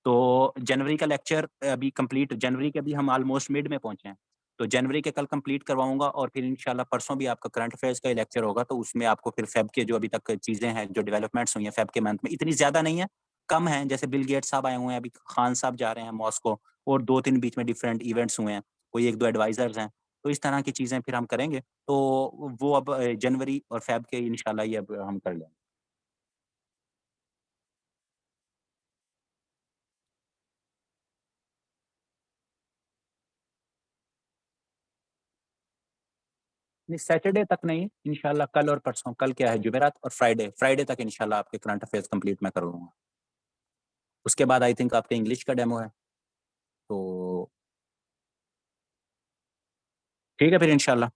तो जनवरी का लेक्चर अभी कंप्लीट, जनवरी के अभी हम ऑलमोस्ट मिड में पहुंचे हैं। तो जनवरी के कल कंप्लीट करवाऊंगा और फिर इंशाल्लाह परसों भी आपका करंट अफेयर्स का लेक्चर होगा। तो उसमें आपको फिर फेब के जो अभी तक चीजें हैं, जो डेवलपमेंट्स हुई हैं फेब के मंथ में, इतनी ज्यादा नहीं है, कम है। जैसे बिल गेट साहब आए हुए हैं, अभी खान साहब जा रहे हैं मॉस्को, और 2-3 बीच में डिफरेंट इवेंट्स हुए हैं, कोई 1-2 एडवाइजर्स हैं। तो इस तरह की चीजें फिर हम करेंगे। तो वो अब जनवरी और फेब के इंशाल्लाह ये अब हम कर लेंगे। नहीं, सैटरडे तक नहीं, इंशाल्लाह कल और परसों। कल क्या है, जुमेरात और फ्राइडे, फ्राइडे तक इंशाल्लाह आपके करंट अफेयर्स कंप्लीट मैं कर लूंगा। उसके बाद आई थिंक आपके इंग्लिश का डेमो है। तो ठीक है फिर इंशाल्लाह।